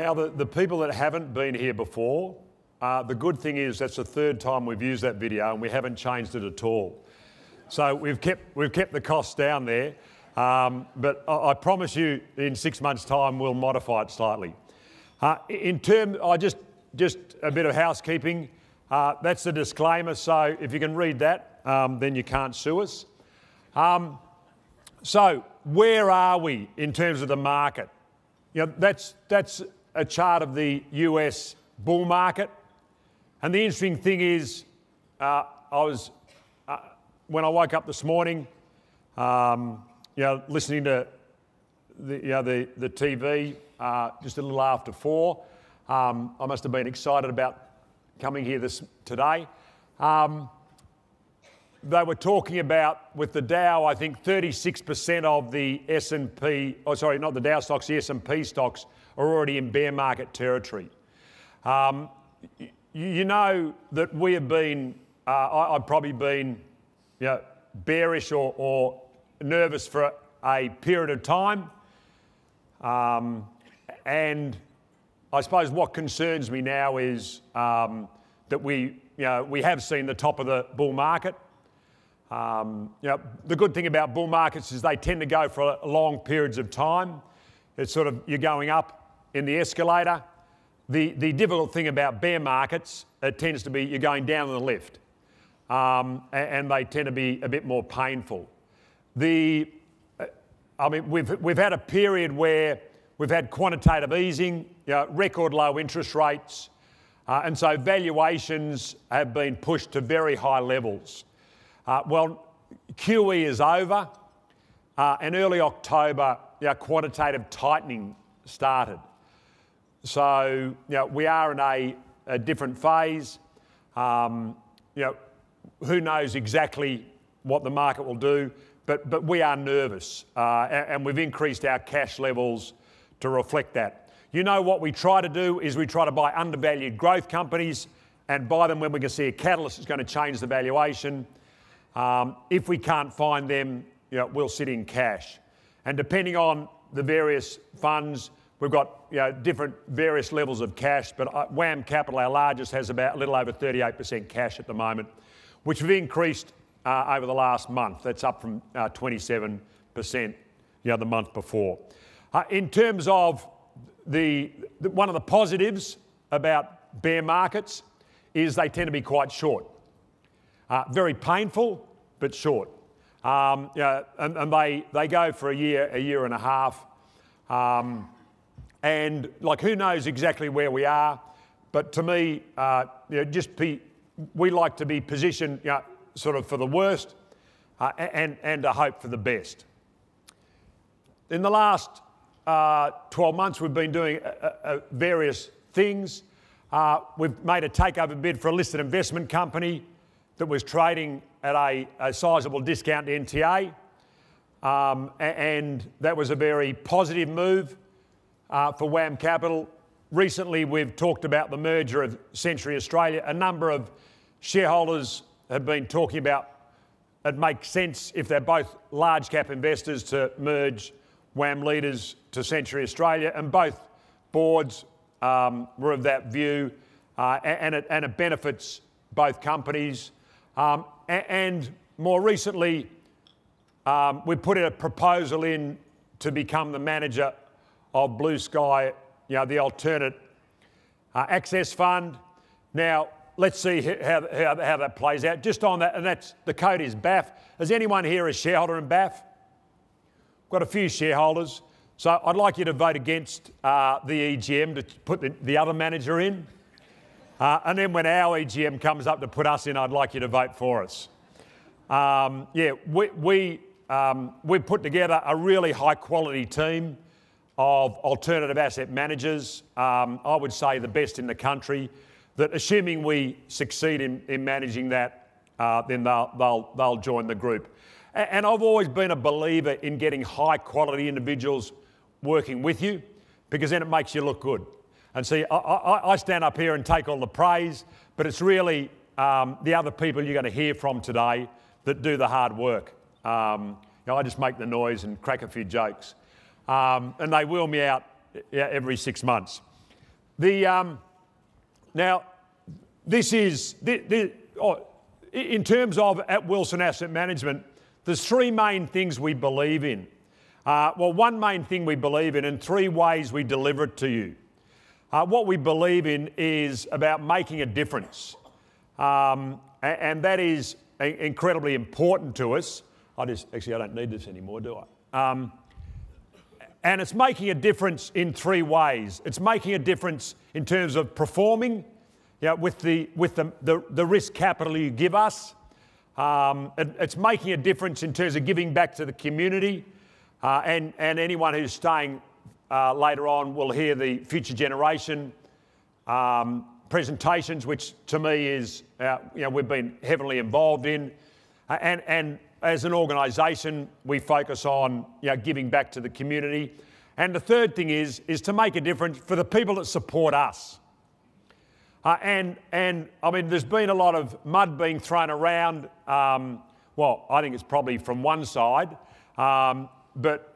Now, the people that haven't been here before, the good thing is that's the third time we've used that video and we haven't changed it at all. So we've kept the costs down there, but I promise you in 6 months' time we'll modify it slightly. Just a bit of housekeeping. That's the disclaimer, so if you can read that, then you can't sue us. So where are we in terms of the market? You know, that's a chart of the US bull market. And the interesting thing is, when I woke up this morning, listening to the TV just a little after 4, I must have been excited about coming here today. They were talking about, with the Dow, I think 36% of the S&P, not the Dow stocks, the S&P stocks are already in bear market territory. You know that we have been, I've probably been bearish or nervous for a period of time. And I suppose what concerns me now is that we have seen the top of the bull market. The good thing about bull markets is they tend to go for long periods of time. It's sort of, you're going up in the escalator. The difficult thing about bear markets, it tends to be you're going down the lift. And they tend to be a bit more painful. We've had a period where we've had quantitative easing, record low interest rates, and so valuations have been pushed to very high levels. QE is over, and early October, quantitative tightening started. So, we are in a different phase. Who knows exactly what the market will do, but we are nervous, and we've increased our cash levels to reflect that. What we try to do is we try to buy undervalued growth companies and buy them when we can see a catalyst that's going to change the valuation. If we can't find them, we'll sit in cash. And depending on the various funds, we've got different various levels of cash, but WAM Capital, our largest, has about a little over 38% cash at the moment, which we've increased over the last month. That's up from 27% the month before. In terms of one of the positives about bear markets is they tend to be quite short. Very painful, but short. And they go for a year and a half. And who knows exactly where we are, but to me, we like to be positioned sort of for the worst and to hope for the best. In the last 12 months, we've been doing various things. We've made a takeover bid for a listed investment company that was trading at a sizable discount to NTA, and that was a very positive move for WAM Capital. Recently, we've talked about the merger of Century Australia. A number of shareholders have been talking about it makes sense if they're both large cap investors to merge WAM Leaders to Century Australia, and both boards were of that view, and it benefits both companies. And more recently, we put a proposal in to become the manager of Blue Sky, the alternate access fund. Now, let's see how that plays out. Just on that, and the code is BAF. Is anyone here a shareholder in BAF? Got a few shareholders. So I'd like you to vote against the EGM to put the other manager in. And then when our EGM comes up to put us in, I'd like you to vote for us. We've put together a really high quality team of alternative asset managers. I would say the best in the country, that assuming we succeed in managing that, then they'll join the group. And I've always been a believer in getting high quality individuals working with you, because then it makes you look good. And see, I stand up here and take all the praise, but it's really the other people you're going to hear from today that do the hard work. I just make the noise and crack a few jokes. And they wheel me out every 6 months. Now, this is, in terms of at Wilson Asset Management, there's three main things we believe in. One main thing we believe in and three ways we deliver it to you. What we believe in is about making a difference. And that is incredibly important to us. I don't need this anymore, do I? And it's making a difference in three ways. It's making a difference in terms of performing, with the risk capital you give us. It's making a difference in terms of giving back to the community, and anyone who's staying later on will hear the future generation presentations, which to me is we've been heavily involved in, and as an organisation we focus on giving back to the community. And the third thing is to make a difference for the people that support us. And I mean, there's been a lot of mud being thrown around. I think it's probably from one side, but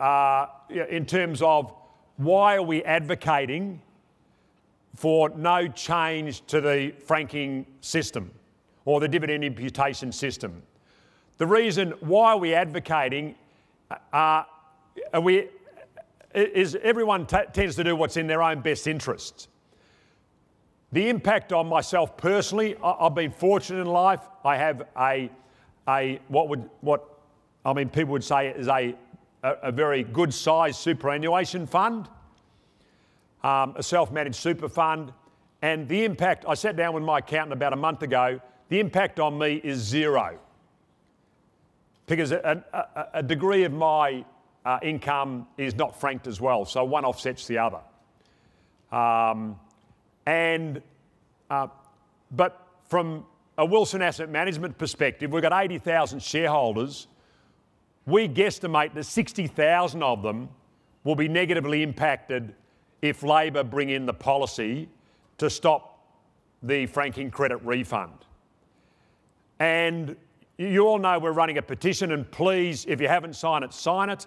in terms of why are we advocating for no change to the franking system or the dividend imputation system. The reason why are we advocating is everyone tends to do what's in their own best interests. The impact on myself personally, I've been fortunate in life. I have people would say is a very good sized superannuation fund, a self-managed super fund, and the impact, I sat down with my accountant about a month ago, the impact on me is zero. Because a degree of my income is not franked as well, so one offsets the other. But from a Wilson Asset Management perspective, we've got 80,000 shareholders. We guesstimate that 60,000 of them will be negatively impacted if Labor bring in the policy to stop the franking credit refund. And you all know we're running a petition, and please, if you haven't signed it, sign it.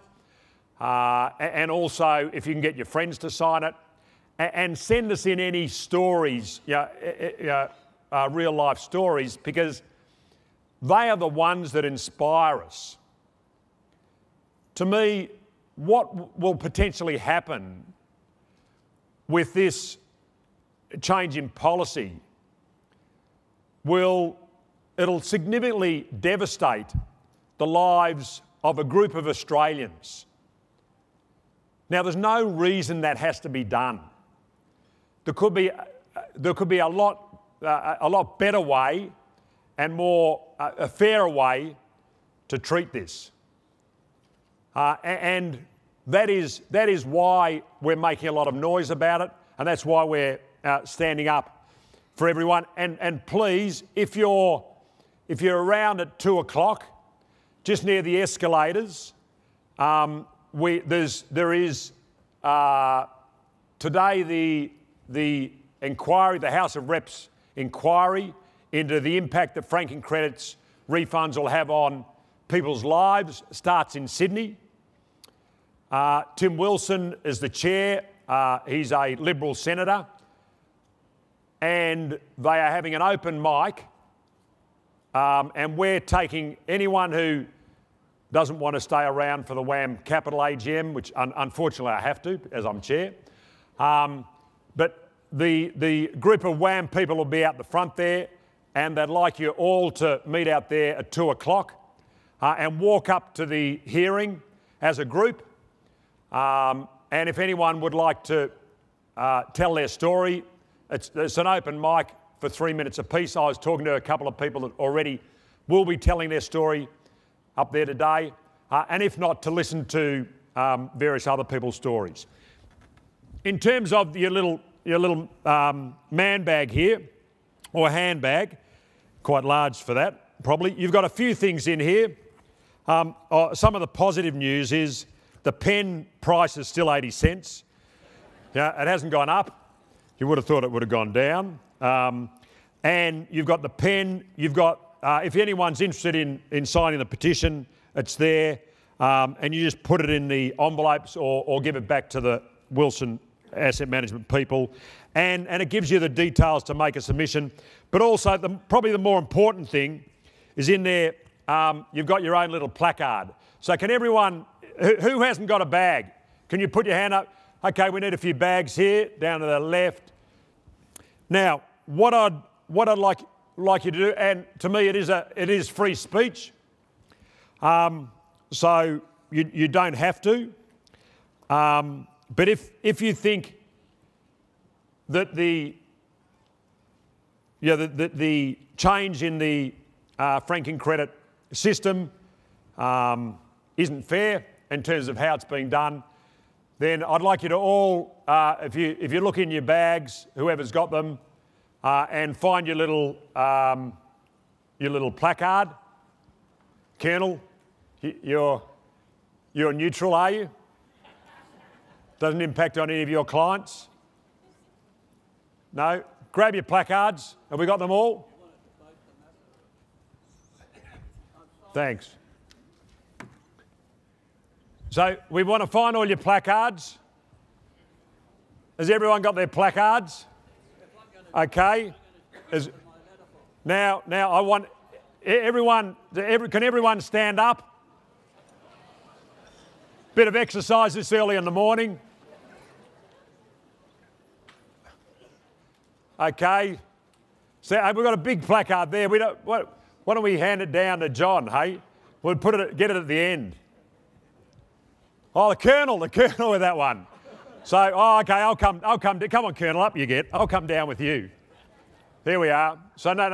And also, if you can get your friends to sign it, and send us in any stories, real life stories, because they are the ones that inspire us. To me, what will potentially happen with this change in policy it'll significantly devastate the lives of a group of Australians. Now, there's no reason that has to be done. There could be a lot better way and a fairer way to treat this. And that is why we're making a lot of noise about it, and that's why we're standing up for everyone. And please, if you're around at 2 o'clock, just near the escalators, there is today the inquiry, the House of Reps inquiry into the impact that franking credits refunds will have on people's lives starts in Sydney. Tim Wilson is the chair. He's a Liberal senator. And they are having an open mic. And we're taking anyone who doesn't want to stay around for the WAM Capital AGM, which unfortunately I have to, as I'm chair. But the group of WAM people will be out the front there, and they'd like you all to meet out there at 2 o'clock and walk up to the hearing as a group. And if anyone would like to tell their story, it's an open mic for 3 minutes apiece. I was talking to a couple of people that already will be telling their story up there today, and if not, to listen to various other people's stories. In terms of your little man bag here, or handbag, quite large for that, probably. You've got a few things in here. Some of the positive news is the pen price is still 80 cents. Yeah, it hasn't gone up. You would have thought it would have gone down. And you've got the pen. You've got, if anyone's interested in signing the petition, it's there. And you just put it in the envelopes or give it back to the Wilson asset management people, and it gives you the details to make a submission. But also, probably the more important thing is in there, you've got your own little placard. So can everyone, who hasn't got a bag? Can you put your hand up? Okay, we need a few bags here, down to the left. Now, what I'd like you to do, and to me it is free speech, so you don't have to. But if you think that the change in the franking credit system isn't fair in terms of how it's being done, then I'd like you to all, if you look in your bags, whoever's got them, and find your little placard. Colonel, you're neutral, are you? Doesn't impact on any of your clients? No? Grab your placards. Have we got them all? Thanks. So we want to find all your placards. Has everyone got their placards? Okay. Now I want everyone, can everyone stand up? Bit of exercise this early in the morning. Okay. So we've got a big placard there. Why don't we hand it down to John, hey? We'll get it at the end. Oh, the Colonel with that one. So, okay, I'll come on, Colonel, up you get. I'll come down with you. There we are. So, no,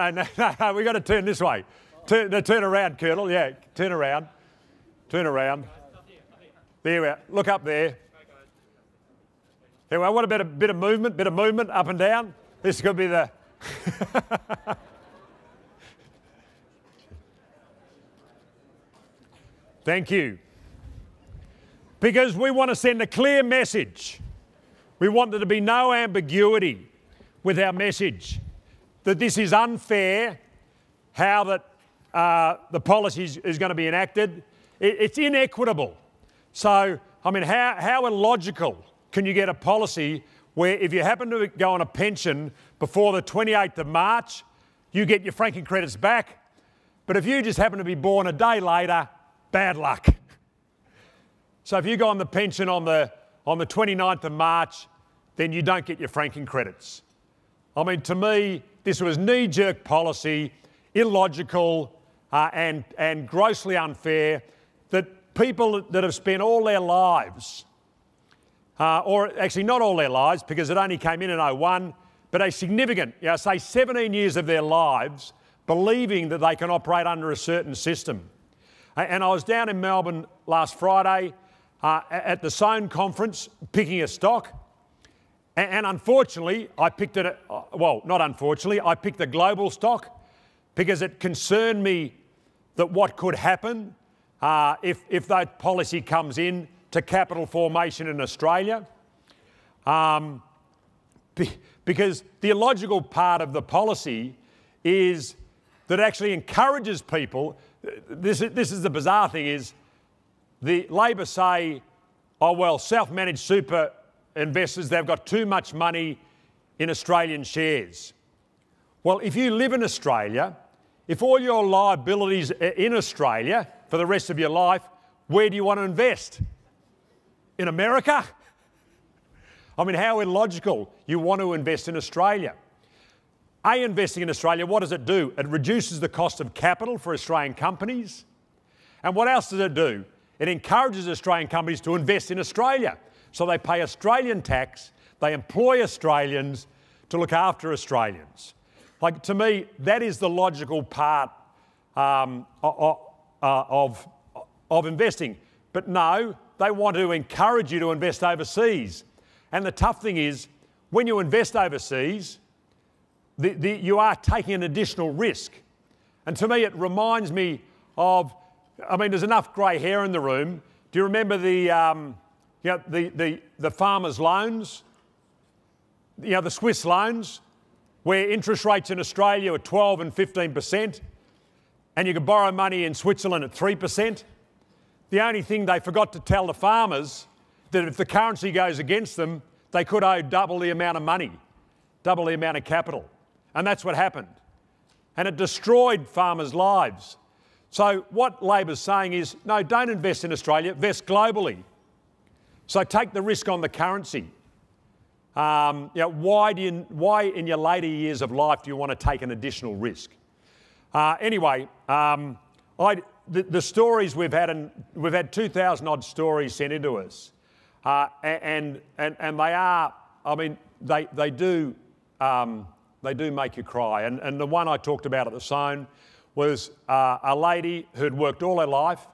we've got to turn this way. Turn around, Colonel, yeah, turn around. Turn around. There we are. Look up there. There we are. What about a bit of movement up and down? This could be the... Thank you. Because we want to send a clear message. We want there to be no ambiguity with our message that this is unfair, how that the policy is going to be enacted. It's inequitable. So, I mean, how illogical can you get a policy where if you happen to go on a pension before the 28th of March, you get your franking credits back, but if you just happen to be born a day later, bad luck. So if you go on the pension on the 29th of March, then you don't get your franking credits. I mean, to me, this was knee-jerk policy, illogical and grossly unfair, that people that have spent all their lives, or actually not all their lives because it only came in 01, but a significant, say 17 years of their lives, believing that they can operate under a certain system. And I was down in Melbourne last Friday at the Sohn conference picking a stock. And unfortunately, I picked it, not unfortunately, I picked the global stock because it concerned me that what could happen if that policy comes in to capital formation in Australia. Because the illogical part of the policy is that it actually encourages people. This is the bizarre thing is the Labor say, self-managed super investors, they've got too much money in Australian shares. Well, if you live in Australia, if all your liabilities are in Australia for the rest of your life, where do you want to invest? In America? I mean, how illogical. You want to invest in Australia. Investing in Australia, what does it do? It reduces the cost of capital for Australian companies. And what else does it do? It encourages Australian companies to invest in Australia. So they pay Australian tax, they employ Australians to look after Australians. Like, to me, that is the logical part of investing. But no, they want to encourage you to invest overseas. And the tough thing is, when you invest overseas, you are taking an additional risk. And to me, it reminds me of, there's enough grey hair in the room. Do you remember the farmers' loans? The Swiss loans, where interest rates in Australia are 12 and 15%, and you could borrow money in Switzerland at 3%. The only thing they forgot to tell the farmers that if the currency goes against them, they could owe double the amount of money, double the amount of capital. And that's what happened. And it destroyed farmers' lives. So what Labor's saying is, no, don't invest in Australia, invest globally. So take the risk on the currency. Why in your later years of life do you want to take an additional risk? The stories we've had, and we've had 2,000 odd stories sent into us, and they are, I mean, they do make you cry. And the one I talked about at the Sown was a lady who'd worked all her life.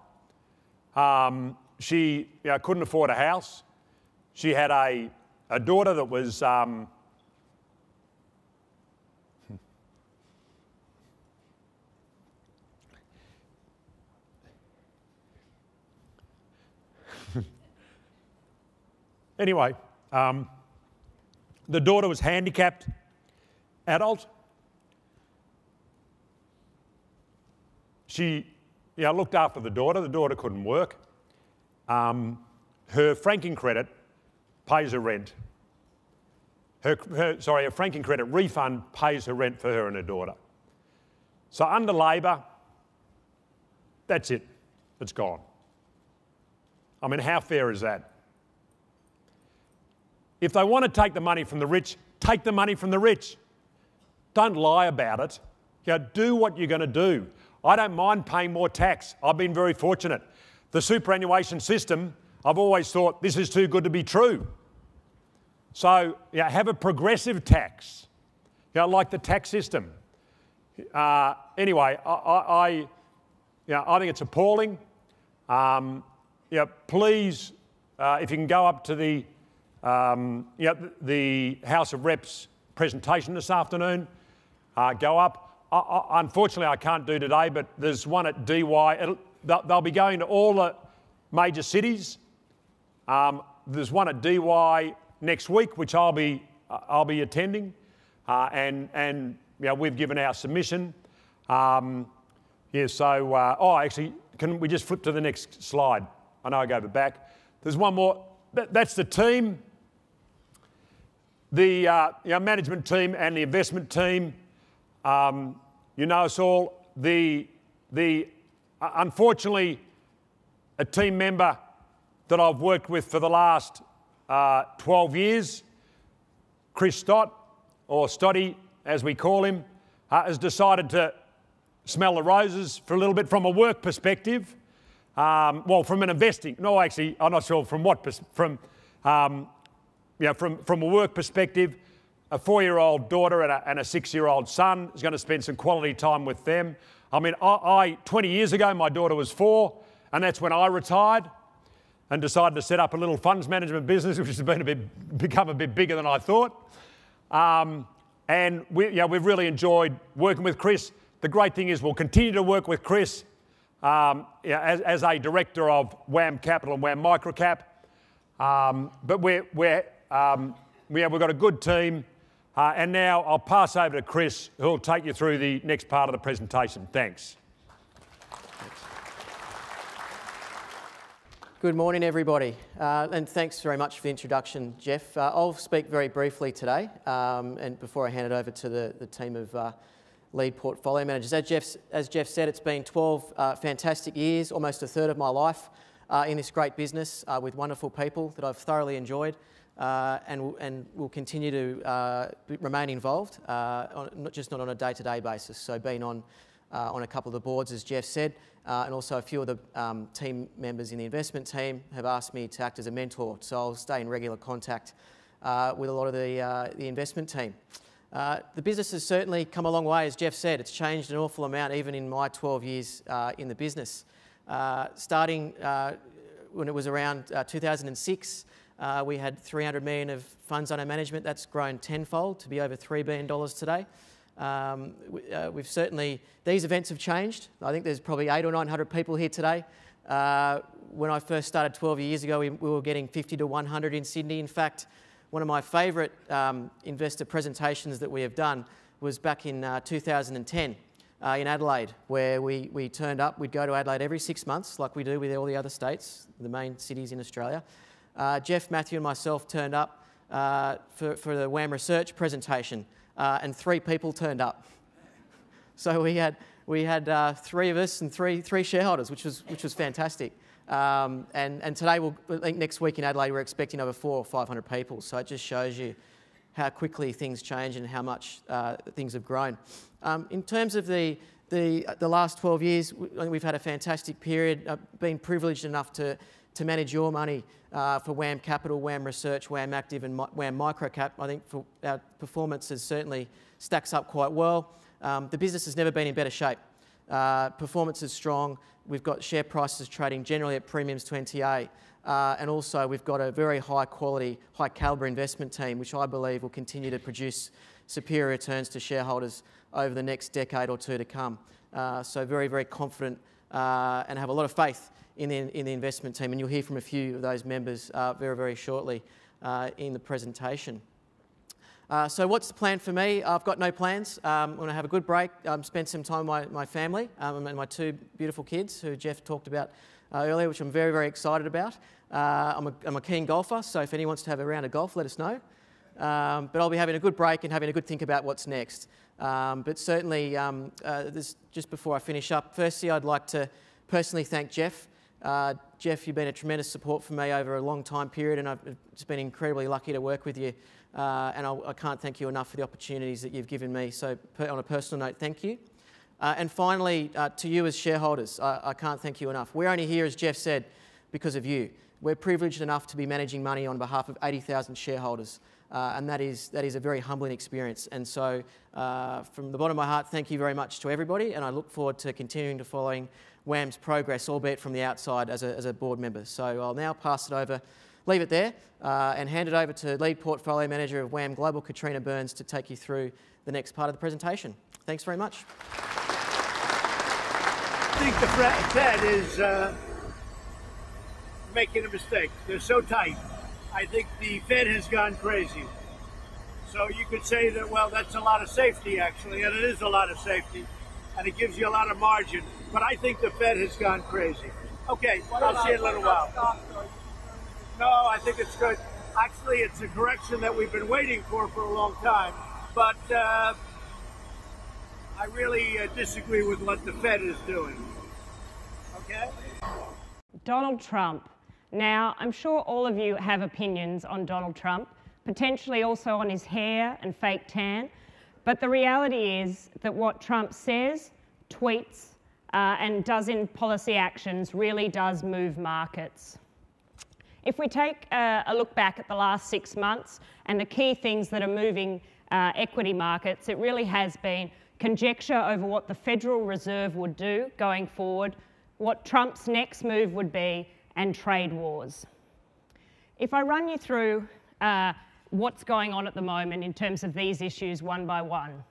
She couldn't afford a house. She had a daughter that was anyway, the daughter was handicapped adult. She looked after the daughter. The daughter couldn't work. Her franking credit pays her rent. Her franking credit refund pays her rent for her and her daughter. So under Labor, that's it. It's gone. I mean, how fair is that? If they want to take the money from the rich, take the money from the rich. Don't lie about it. Do what you're going to do. I don't mind paying more tax. I've been very fortunate. The superannuation system, I've always thought this is too good to be true. So have a progressive tax, like the tax system. Anyway, I think it's appalling. Please, if you can go up to the House of Reps presentation this afternoon, go up. Unfortunately, I can't do today, but there's one at DY. They'll be going to all the major cities. There's one at DY next week, which I'll be attending, and we've given our submission. Actually, can we just flip to the next slide? I know I gave it back. There's one more. That's the team, the management team and the investment team. You know us all. Unfortunately, a team member that I've worked with for the last 12 years, Chris Stott, or Stotty as we call him, has decided to smell the roses for a little bit from a work perspective. From an investing. No, actually, I'm not sure from what. From a work perspective, a 4-year-old daughter and a 6-year-old son is going to spend some quality time with them. I mean, 20 years ago, my daughter was 4, and that's when I retired and decided to set up a little funds management business, which has become a bit bigger than I thought. And we've really enjoyed working with Chris. The great thing is we'll continue to work with Chris as a director of WAM Capital and WAM Microcap. But we've got a good team. And now I'll pass over to Chris, who'll take you through the next part of the presentation. Thanks. Good morning, everybody, and thanks very much for the introduction, Jeff. I'll speak very briefly today, and before I hand it over to the team of lead portfolio managers. As Jeff said, it's been 12 fantastic years, almost a third of my life in this great business with wonderful people that I've thoroughly enjoyed. And will continue to remain involved, not on a day-to-day basis. So being on a couple of the boards, as Jeff said, and also a few of the team members in the investment team have asked me to act as a mentor. So I'll stay in regular contact with a lot of the investment team. The business has certainly come a long way, as Jeff said. It's changed an awful amount, even in my 12 years in the business. Starting when it was around 2006. We had 300 million of funds under management. That's grown tenfold to be over $3 billion today. We've certainly, these events have changed. I think there's probably 800 or 900 people here today. When I first started 12 years ago, we were getting 50 to 100 in Sydney. In fact, one of my favourite investor presentations that we have done was back in 2010 in Adelaide, where we turned up. We'd go to Adelaide every 6 months, like we do with all the other states, the main cities in Australia. Jeff, Matthew and myself turned up for the WAM Research presentation, and 3 people turned up. So we had 3 of us and three shareholders, which was fantastic. And today, I think next week in Adelaide, we're expecting over 400 or 500 people. So it just shows you how quickly things change and how much things have grown. In terms of the last 12 years, we've had a fantastic period. I've been privileged enough to manage your money for WAM Capital, WAM Research, WAM Active and WAM Microcap. I think our performance has certainly stacks up quite well. The business has never been in better shape. Performance is strong. We've got share prices trading generally at premiums to NTA. And also we've got a very high quality, high calibre investment team, which I believe will continue to produce superior returns to shareholders over the next decade or 2 to come. So very, very confident and have a lot of faith in the investment team. And you'll hear from a few of those members very, very shortly in the presentation. So what's the plan for me? I've got no plans. I'm going to have a good break, spend some time with my family and my 2 beautiful kids who Jeff talked about earlier, which I'm very, very excited about. I'm a keen golfer, so if anyone wants to have a round of golf, let us know. But I'll be having a good break and having a good think about what's next. But certainly, just before I finish up, firstly, I'd like to personally thank Jeff. Jeff, you've been a tremendous support for me over a long time period, and I've just been incredibly lucky to work with you. And I can't thank you enough for the opportunities that you've given me. So on a personal note, thank you. And finally, to you as shareholders, I can't thank you enough. We're only here, as Jeff said, because of you. We're privileged enough to be managing money on behalf of 80,000 shareholders. And that is a very humbling experience. And so from the bottom of my heart, thank you very much to everybody. And I look forward to continuing to following WAM's progress, albeit from the outside as a board member. So I'll now pass it over, leave it there, and hand it over to Lead Portfolio Manager of WAM Global, Katrina Burns, to take you through the next part of the presentation. Thanks very much. I think the Fed is making a mistake. They're so tight. I think the Fed has gone crazy. So you could say that, well, that's a lot of safety, actually, and it is a lot of safety, and it gives you a lot of margin. But I think the Fed has gone crazy. Okay, I'll see you in a little while. No, I think it's good. Actually, it's a correction that we've been waiting for a long time. But I really disagree with what the Fed is doing. Okay? Donald Trump. Now, I'm sure all of you have opinions on Donald Trump, potentially also on his hair and fake tan. But the reality is that what Trump says, tweets, and does in policy actions really does move markets. If we take a look back at the last 6 months and the key things that are moving equity markets, it really has been conjecture over what the Federal Reserve would do going forward, what Trump's next move would be, and trade wars. If I run you through what's going on at the moment in terms of these issues one by one.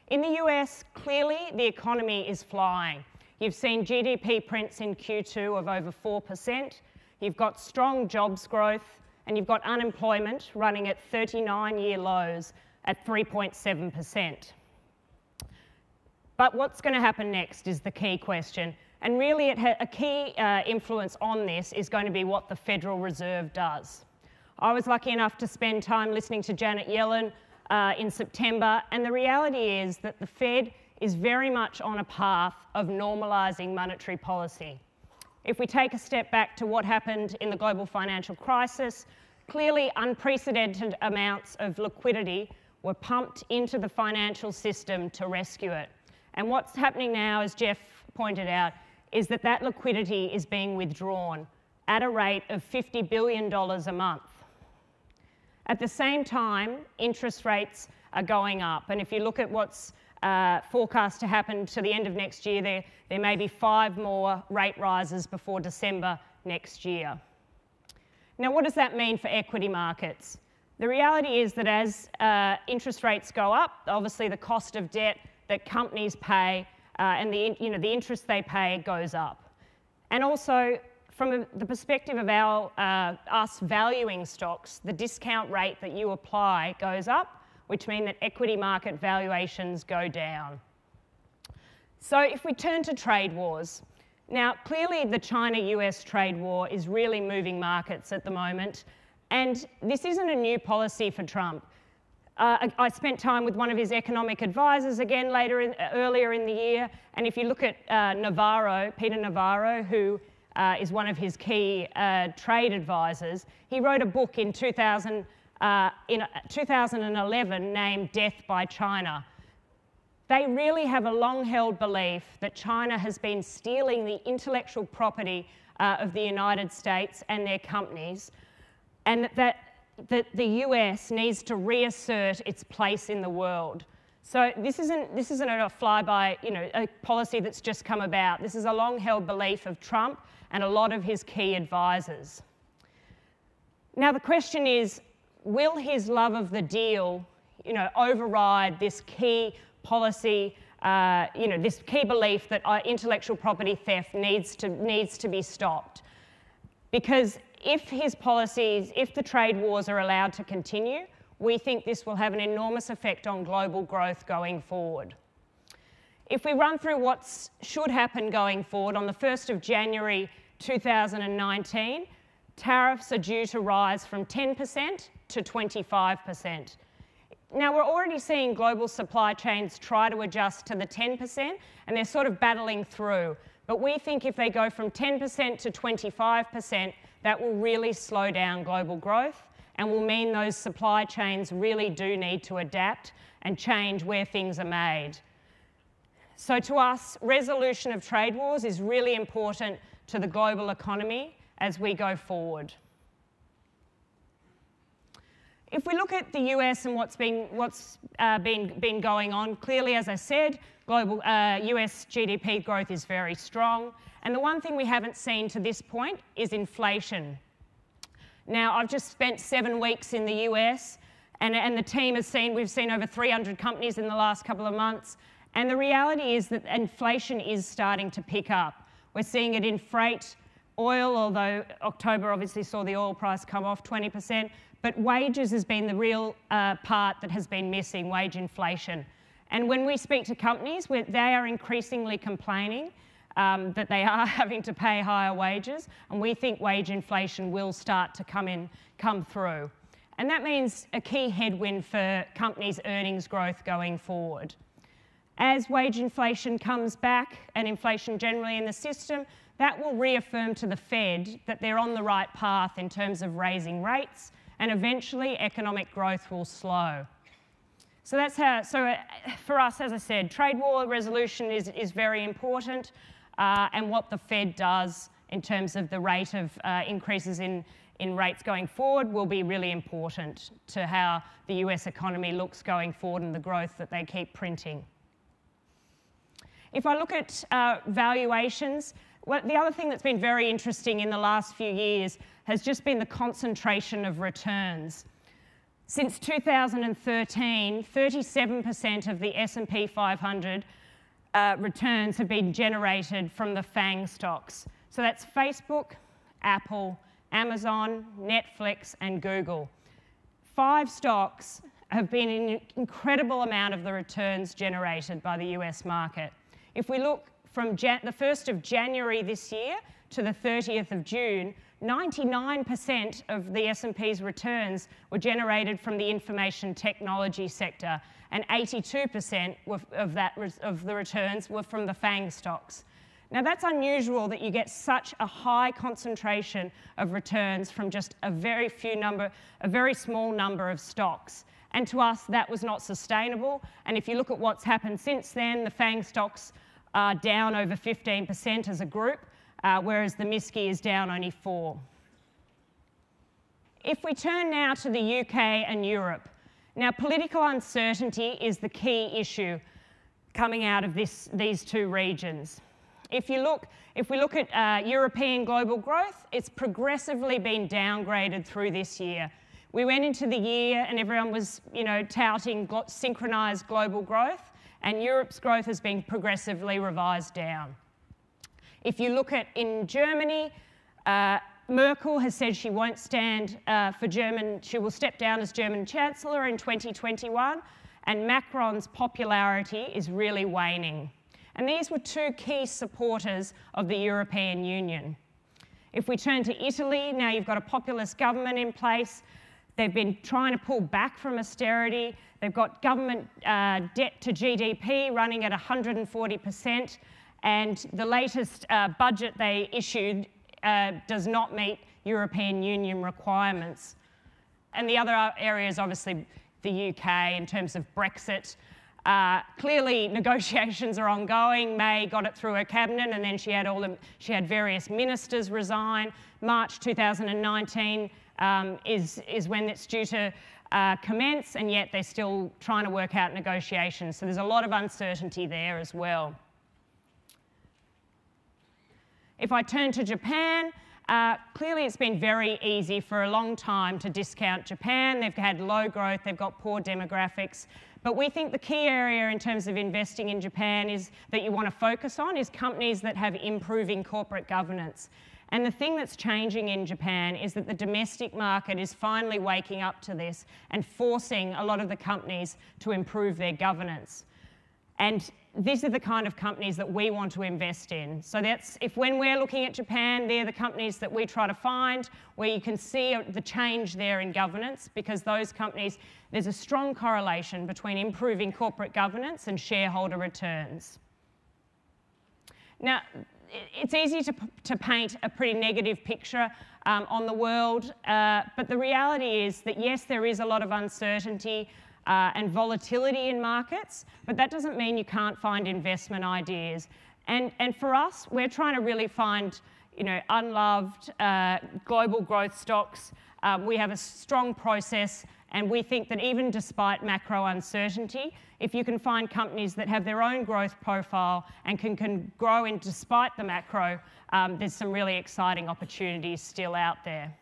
In the US, clearly the economy is flying. You've seen GDP prints in Q2 of over 4%. You've got strong jobs growth, and you've got unemployment running at 39-year lows at 3.7%. But what's going to happen next is the key question. And really, a key influence on this is going to be what the Federal Reserve does. I was lucky enough to spend time listening to Janet Yellen in September, and the reality is that the Fed is very much on a path of normalising monetary policy. If we take a step back to what happened in the global financial crisis, clearly unprecedented amounts of liquidity were pumped into the financial system to rescue it. And what's happening now, as Jeff pointed out, is that that liquidity is being withdrawn at a rate of $50 billion a month. At the same time, interest rates are going up. And if you look at what's forecast to happen to the end of next year, there may be 5 more rate rises before December next year. Now, what does that mean for equity markets? The reality is that as interest rates go up, obviously the cost of debt that companies pay and the interest they pay goes up. And also, from the perspective of us valuing stocks, the discount rate that you apply goes up, which means that equity market valuations go down. So if we turn to trade wars, now clearly the China-US trade war is really moving markets at the moment. And this isn't a new policy for Trump. I spent time with one of his economic advisors again earlier in the year, and if you look at Peter Navarro, who is one of his key trade advisors, he wrote a book in 2011 named Death by China. They really have a long-held belief that China has been stealing the intellectual property of the United States and their companies, and that the US needs to reassert its place in the world. So this isn't a flyby, a policy that's just come about. This is a long-held belief of Trump and a lot of his key advisors. Now the question is, will his love of the deal, override this key policy, this key belief that intellectual property theft needs to be stopped? Because if his policies, if the trade wars are allowed to continue, we think this will have an enormous effect on global growth going forward. If we run through what should happen going forward, on the 1st of January 2019, tariffs are due to rise from 10% to 25%. Now, we're already seeing global supply chains try to adjust to the 10%, and they're sort of battling through. But we think if they go from 10% to 25%, that will really slow down global growth and will mean those supply chains really do need to adapt and change where things are made. So to us, resolution of trade wars is really important to the global economy as we go forward. If we look at the US and what's been going on, clearly, as I said, global US GDP growth is very strong. And the one thing we haven't seen to this point is inflation. Now, I've just spent 7 weeks in the US, and the team has seen, we've seen over 300 companies in the last couple of months. And the reality is that inflation is starting to pick up. We're seeing it in freight, oil, although October obviously saw the oil price come off 20%. But wages has been the real part that has been missing, wage inflation. And when we speak to companies, they are increasingly complaining that they are having to pay higher wages, and we think wage inflation will start to come through. And that means a key headwind for companies' earnings growth going forward. As wage inflation comes back, and inflation generally in the system, that will reaffirm to the Fed that they're on the right path in terms of raising rates, and eventually economic growth will slow. So that's how. So for us, as I said, trade war resolution is very important, and what the Fed does in terms of the rate of increases in rates going forward will be really important to how the US economy looks going forward and the growth that they keep printing. If I look at valuations, the other thing that's been very interesting in the last few years has just been the concentration of returns. Since 2013, 37% of the S&P 500 returns have been generated from the FANG stocks. So that's Facebook, Apple, Amazon, Netflix, and Google. 5 stocks have been an incredible amount of the returns generated by the US market. If we look from the 1st of January this year to the 30th of June, 99% of the S&P's returns were generated from the information technology sector, and 82% of the returns were from the FANG stocks. Now that's unusual that you get such a high concentration of returns from just a very small number of stocks. And to us, that was not sustainable. And if you look at what's happened since then, the FANG stocks are down over 15% as a group, whereas the MSCI is down only 4%. If we turn now to the UK and Europe, now political uncertainty is the key issue coming out of these two regions. If we look at European global growth, it's progressively been downgraded through this year. We went into the year and everyone was, touting synchronised global growth, and Europe's growth has been progressively revised down. If you look at in Germany, Merkel has said she won't stand she will step down as German Chancellor in 2021, and Macron's popularity is really waning. And these were two key supporters of the European Union. If we turn to Italy, now you've got a populist government in place. They've been trying to pull back from austerity. They've got government debt to GDP running at 140%, and the latest budget they issued does not meet European Union requirements. And the other area is obviously the UK in terms of Brexit. Clearly, negotiations are ongoing. May got it through her cabinet, and then she had various ministers resign. March 2019 is when it's due to commence, and yet they're still trying to work out negotiations. So there's a lot of uncertainty there as well. If I turn to Japan, clearly it's been very easy for a long time to discount Japan. They've had low growth, they've got poor demographics. But we think the key area in terms of investing in Japan is that you want to focus on is companies that have improving corporate governance. And the thing that's changing in Japan is that the domestic market is finally waking up to this and forcing a lot of the companies to improve their governance. And these are the kind of companies that we want to invest in. So that's, if when we're looking at Japan, they're the companies that we try to find where you can see the change there in governance, because those companies, there's a strong correlation between improving corporate governance and shareholder returns. Now, it's easy to paint a pretty negative picture on the world, but the reality is that yes, there is a lot of uncertainty and volatility in markets, but that doesn't mean you can't find investment ideas. And for us, we're trying to really find, unloved global growth stocks. We have a strong process, and we think that even despite macro uncertainty, if you can find companies that have their own growth profile and can grow in despite the macro, there's some really exciting opportunities still out there.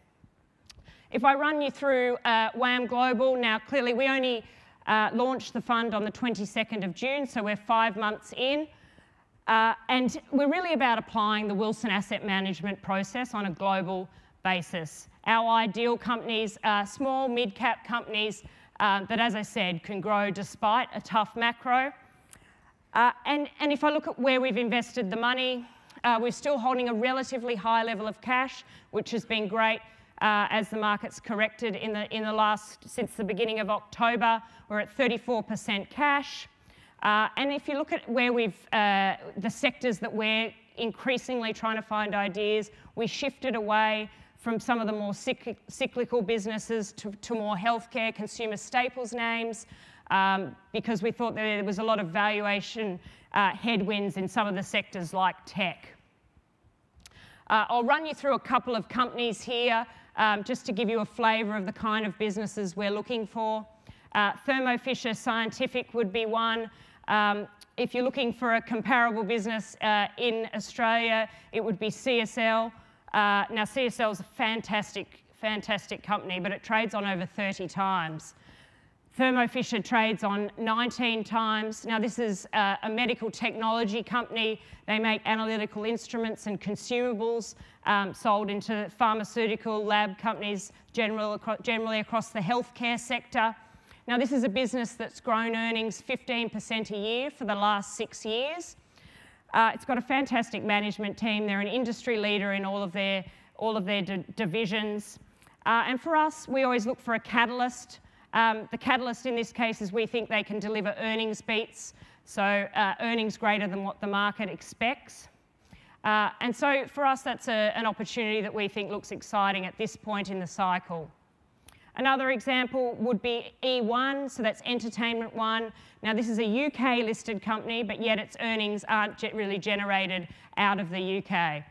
If I run you through WAM Global, now clearly we only launched the fund on the 22nd of June, so we're 5 months in. And we're really about applying the Wilson Asset Management process on a global basis. Our ideal companies are small, mid-cap companies that, as I said, can grow despite a tough macro. And if I look at where we've invested the money, we're still holding a relatively high level of cash, which has been great. As the market's corrected since the beginning of October, we're at 34% cash. And if you look at where the sectors that we're increasingly trying to find ideas, we shifted away from some of the more cyclical businesses to more healthcare, consumer staples names, because we thought there was a lot of valuation headwinds in some of the sectors like tech. I'll run you through a couple of companies here, just to give you a flavour of the kind of businesses we're looking for. Thermo Fisher Scientific would be one. If you're looking for a comparable business in Australia, it would be CSL. Now, CSL is a fantastic company, but it trades on over 30 times. Thermo Fisher trades on 19 times. Now, this is a medical technology company. They make analytical instruments and consumables sold into pharmaceutical lab companies generally across the healthcare sector. Now, this is a business that's grown earnings 15% a year for the last 6 years. It's got a fantastic management team. They're an industry leader in all of their divisions. And for us, we always look for a catalyst. The catalyst in this case is we think they can deliver earnings beats, so earnings greater than what the market expects. And so for us, that's an opportunity that we think looks exciting at this point in the cycle. Another example would be E1, so that's Entertainment One. Now, this is a UK-listed company, but yet its earnings aren't really generated out of the UK.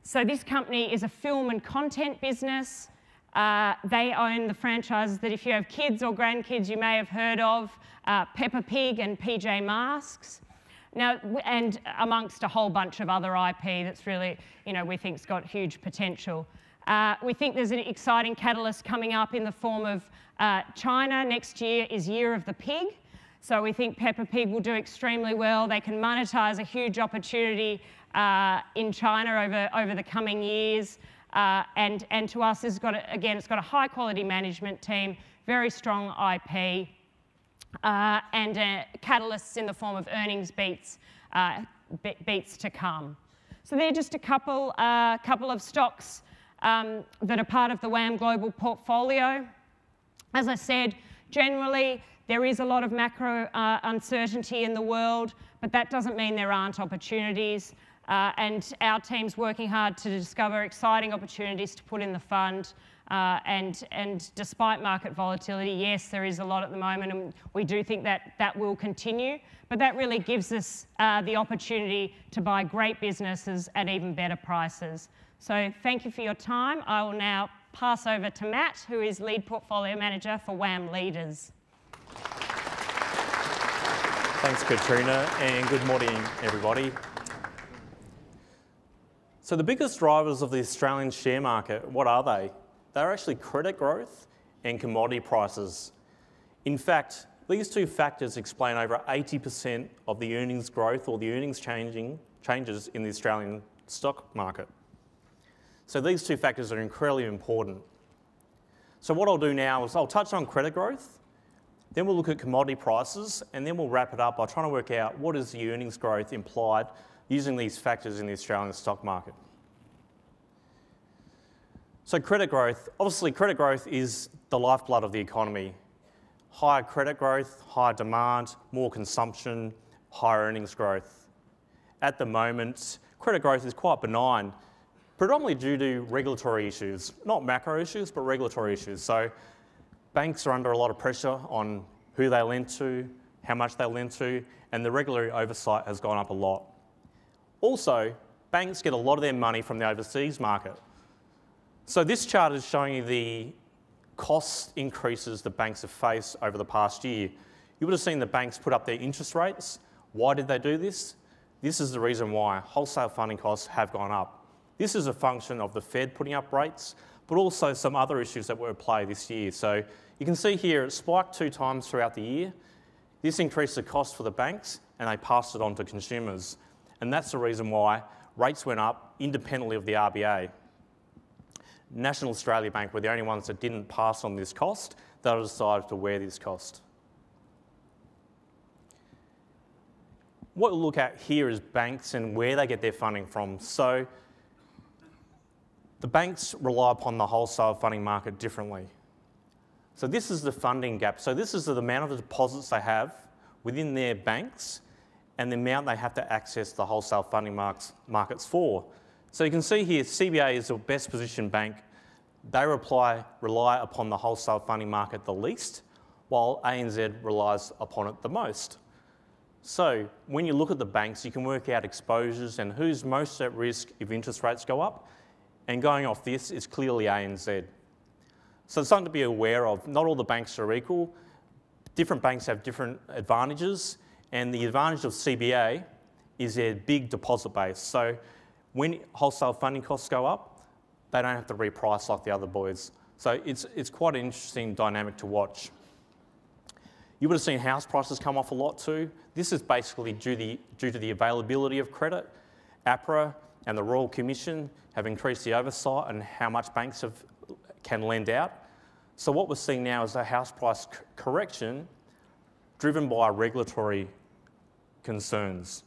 So this company is a film and content business. They own the franchises that if you have kids or grandkids, you may have heard of, Peppa Pig and PJ Masks. Now, and amongst a whole bunch of other IP that's really, we think's got huge potential. We think there's an exciting catalyst coming up in the form of China. Next year is Year of the Pig. So we think Peppa Pig will do extremely well. They can monetize a huge opportunity in China over the coming years. And to us, it's got a high quality management team, very strong IP, and catalysts in the form of earnings beats to come. So they're just a couple of stocks that are part of the WAM Global portfolio. As I said, generally there is a lot of macro uncertainty in the world, but that doesn't mean there aren't opportunities. And our team's working hard to discover exciting opportunities to put in the fund. And despite market volatility, yes, there is a lot at the moment, and we do think that will continue. But that really gives us the opportunity to buy great businesses at even better prices. So thank you for your time. I will now pass over to Matt, who is Lead Portfolio Manager for WAM Leaders. Thanks, Katrina, and good morning, everybody. So the biggest drivers of the Australian share market, what are they? They're actually credit growth and commodity prices. In fact, these two factors explain over 80% of the earnings growth or the earnings changes in the Australian stock market. So these two factors are incredibly important. So what I'll do now is I'll touch on credit growth, then we'll look at commodity prices, and then we'll wrap it up by trying to work out what is the earnings growth implied using these factors in the Australian stock market. So credit growth, obviously credit growth is the lifeblood of the economy. Higher credit growth, higher demand, more consumption, higher earnings growth. At the moment, credit growth is quite benign, predominantly due to regulatory issues, not macro issues, but regulatory issues. So banks are under a lot of pressure on who they lend to, how much they lend to, and the regulatory oversight has gone up a lot. Also, banks get a lot of their money from the overseas market. So this chart is showing you the cost increases that banks have faced over the past year. You would have seen the banks put up their interest rates. Why did they do this? This is the reason why. Wholesale funding costs have gone up. This is a function of the Fed putting up rates, but also some other issues that were at play this year. So you can see here it spiked 2 times throughout the year. This increased the cost for the banks and they passed it on to consumers. And that's the reason why rates went up independently of the RBA. National Australia Bank were the only ones that didn't pass on this cost. They decided to wear this cost. What we'll look at here is banks and where they get their funding from. So the banks rely upon the wholesale funding market differently. So this is the funding gap. So this is the amount of deposits they have within their banks and the amount they have to access the wholesale funding markets for. So you can see here, CBA is the best positioned bank. They rely upon the wholesale funding market the least, while ANZ relies upon it the most. So when you look at the banks, you can work out exposures and who's most at risk if interest rates go up. And going off this is clearly ANZ. So it's something to be aware of. Not all the banks are equal. Different banks have different advantages. And the advantage of CBA is their big deposit base. So when wholesale funding costs go up, they don't have to reprice like the other boys. So it's quite an interesting dynamic to watch. You would have seen house prices come off a lot too. This is basically due to the availability of credit. APRA and the Royal Commission have increased the oversight on how much banks can lend out. So what we're seeing now is a house price correction driven by regulatory concerns,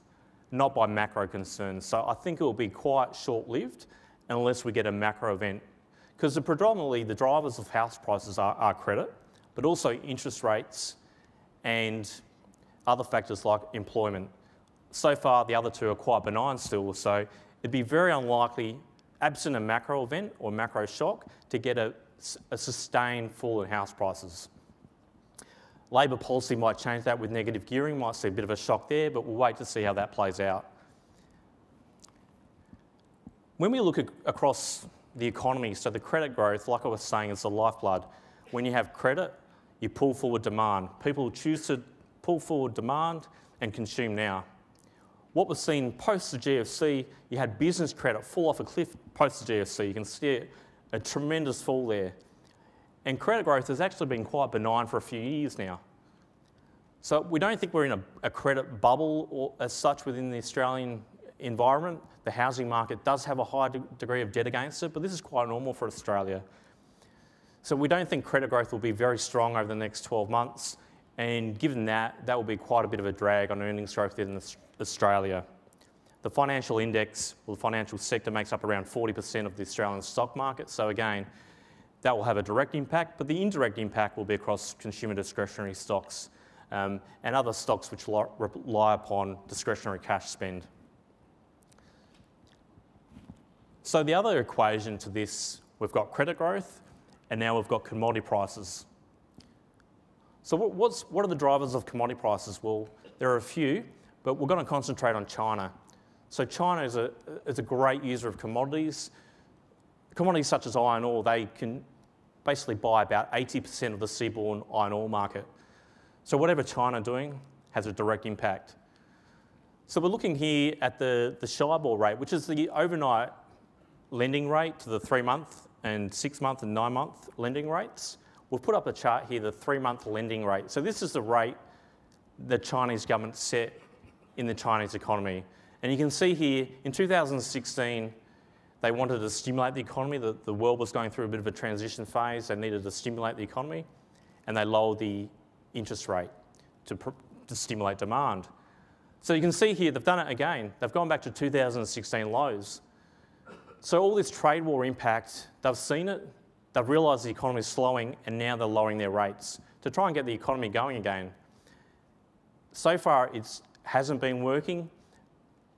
not by macro concerns. So I think it will be quite short-lived unless we get a macro event. Because predominantly the drivers of house prices are credit, but also interest rates and other factors like employment. So far, the other two are quite benign still, so it'd be very unlikely, absent a macro event or macro shock, to get a sustained fall in house prices. Labor policy might change that with negative gearing, might see a bit of a shock there, but we'll wait to see how that plays out. When we look across the economy, so the credit growth, like I was saying, is the lifeblood. When you have credit, you pull forward demand. People choose to pull forward demand and consume now. What we've seen post the GFC, you had business credit fall off a cliff post the GFC. You can see a tremendous fall there. And credit growth has actually been quite benign for a few years now. So we don't think we're in a credit bubble or as such within the Australian environment. The housing market does have a high degree of debt against it, but this is quite normal for Australia. So we don't think credit growth will be very strong over the next 12 months. And given that, that will be quite a bit of a drag on earnings growth in Australia. The financial index, or the financial sector, makes up around 40% of the Australian stock market. So again, that will have a direct impact, but the indirect impact will be across consumer discretionary stocks and other stocks which rely upon discretionary cash spend. So the other equation to this, we've got credit growth, and now we've got commodity prices. So what are the drivers of commodity prices? Well, there are a few, but we're going to concentrate on China. So China is a great user of commodities. Commodities such as iron ore, they can basically buy about 80% of the seaborne iron ore market. So whatever China doing has a direct impact. So we're looking here at the Shibor rate, which is the overnight lending rate to the 3-month and 6-month and 9-month lending rates. We've put up a chart here, the 3-month lending rate. So this is the rate the Chinese government set in the Chinese economy. And you can see here, in 2016, they wanted to stimulate the economy. The world was going through a bit of a transition phase. They needed to stimulate the economy, and they lowered the interest rate to stimulate demand. So you can see here, they've done it again. They've gone back to 2016 lows. So all this trade war impact, they've seen it, they've realised the economy is slowing, and now they're lowering their rates to try and get the economy going again. So far, it hasn't been working.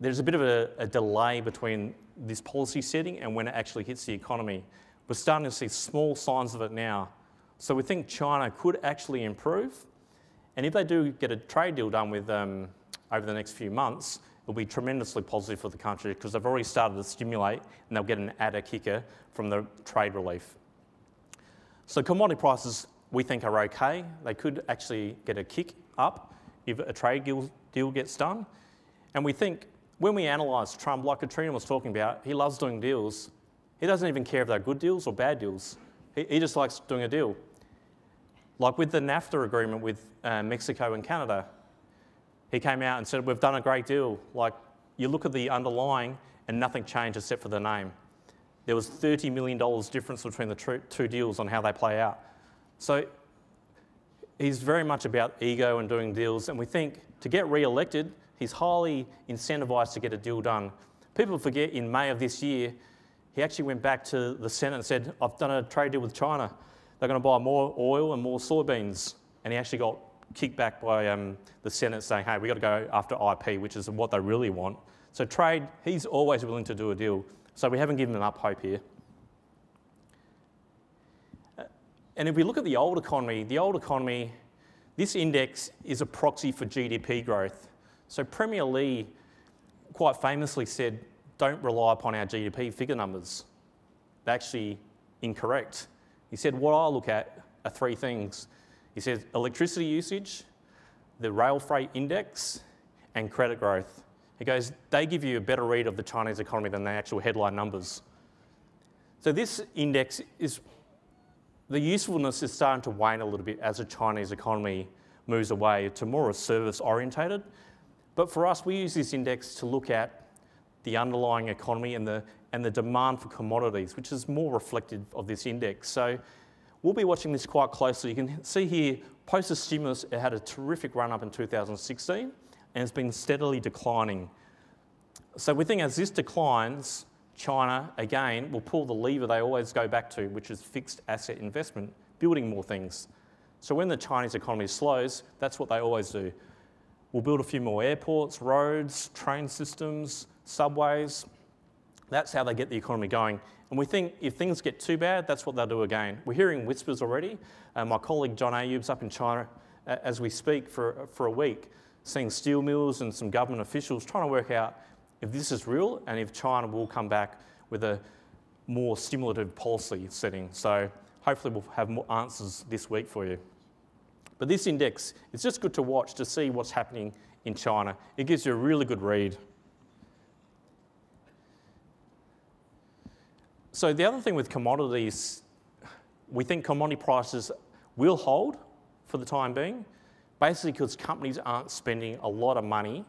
There's a bit of a delay between this policy setting and when it actually hits the economy. We're starting to see small signs of it now. So we think China could actually improve. And if they do get a trade deal done with over the next few months, it'll be tremendously positive for the country because they've already started to stimulate and they'll get an added kicker from the trade relief. So commodity prices we think are okay. They could actually get a kick up if a trade deal gets done. And we think when we analyse Trump, like Katrina was talking about, he loves doing deals. He doesn't even care if they're good deals or bad deals. He just likes doing a deal. Like with the NAFTA agreement with Mexico and Canada, he came out and said, we've done a great deal. Like, you look at the underlying and nothing changed except for the name. There was $30 million difference between the two deals on how they play out. So he's very much about ego and doing deals, and we think to get re-elected, he's highly incentivised to get a deal done. People forget in May of this year, he actually went back to the Senate and said, I've done a trade deal with China. They're going to buy more oil and more soybeans. And he actually got kicked back by the Senate saying, hey, we've got to go after IP, which is what they really want. So trade, he's always willing to do a deal. So we haven't given up hope here. And if we look at the old economy, this index is a proxy for GDP growth. So Premier Lee quite famously said, don't rely upon our GDP figure numbers. They're actually incorrect. He said, what I look at are 3 things. He says electricity usage, the rail freight index, and credit growth. He goes, they give you a better read of the Chinese economy than the actual headline numbers. So this index the usefulness is starting to wane a little bit as the Chinese economy moves away to more a service orientated. But for us, we use this index to look at the underlying economy and the demand for commodities, which is more reflective of this index. So we'll be watching this quite closely. You can see here, post the stimulus, it had a terrific run up in 2016 and it's been steadily declining. So we think as this declines, China, again, will pull the lever they always go back to, which is fixed asset investment, building more things. So when the Chinese economy slows, that's what they always do. We'll build a few more airports, roads, train systems, subways. That's how they get the economy going. And we think if things get too bad, that's what they'll do again. We're hearing whispers already. My colleague John Ayub's up in China as we speak for a week, seeing steel mills and some government officials trying to work out if this is real and if China will come back with a more stimulative policy setting. So hopefully we'll have more answers this week for you. But this index, it's just good to watch to see what's happening in China. It gives you a really good read. So the other thing with commodities, we think commodity prices will hold for the time being, basically because companies aren't spending a lot of money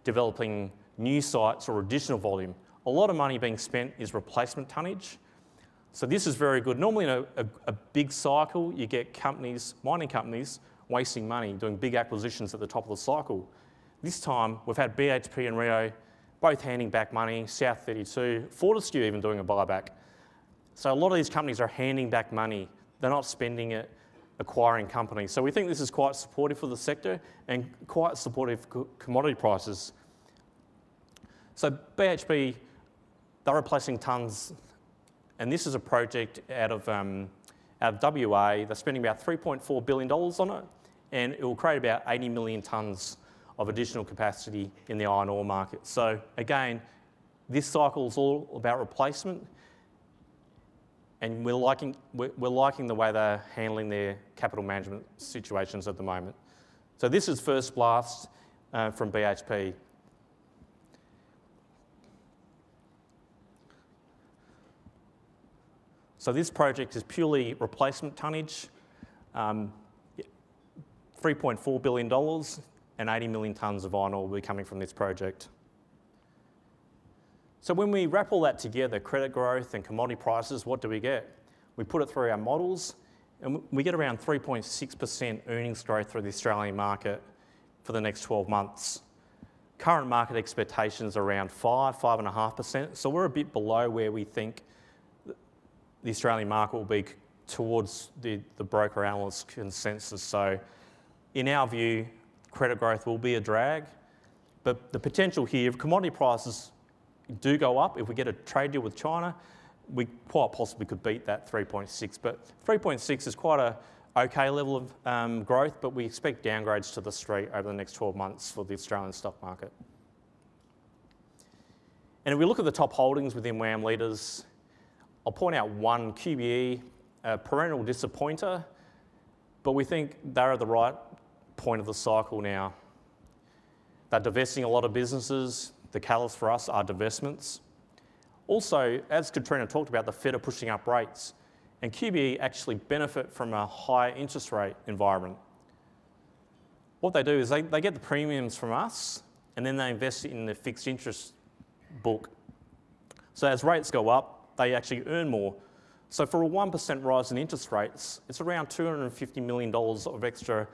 developing new sites or additional volume. A lot of money being spent is replacement tonnage. So this is very good. Normally in a big cycle, you get companies, mining companies, wasting money, doing big acquisitions at the top of the cycle. This time, we've had BHP and Rio both handing back money, South32, Fortescue even doing a buyback. So a lot of these companies are handing back money. They're not spending it acquiring companies. So we think this is quite supportive for the sector and quite supportive for commodity prices. So BHP, they're replacing tonnes, and this is a project out of WA. They're spending about $3.4 billion on it, and it will create about 80 million tonnes of additional capacity in the iron ore market. So again, this cycle is all about replacement, and we're liking the way they're handling their capital management situations at the moment. So this is first blast from BHP. So this project is purely replacement tonnage, $3.4 billion and 80 million tonnes of iron ore will be coming from this project. So when we wrap all that together, credit growth and commodity prices, what do we get? We put it through our models and we get around 3.6% earnings growth through the Australian market for the next 12 months. Current market expectations are around 5.5%. So we're a bit below where we think the Australian market will be towards the broker analyst consensus. So in our view, credit growth will be a drag, but the potential here, if commodity prices do go up, if we get a trade deal with China, we quite possibly could beat that 3.6. But 3.6 is quite a okay level of growth, but we expect downgrades to the street over the next 12 months for the Australian stock market. And if we look at the top holdings within WAM leaders, I'll point out one, QBE, a perennial disappointer, but we think they're at the right point of the cycle now. They're divesting a lot of businesses. The catalyst for us are divestments. Also, as Katrina talked about, the Fed are pushing up rates, and QBE actually benefit from a higher interest rate environment. What they do is they get the premiums from us, and then they invest it in the fixed interest book. So as rates go up, they actually earn more. So for a 1% rise in interest rates, it's around $250 million of extra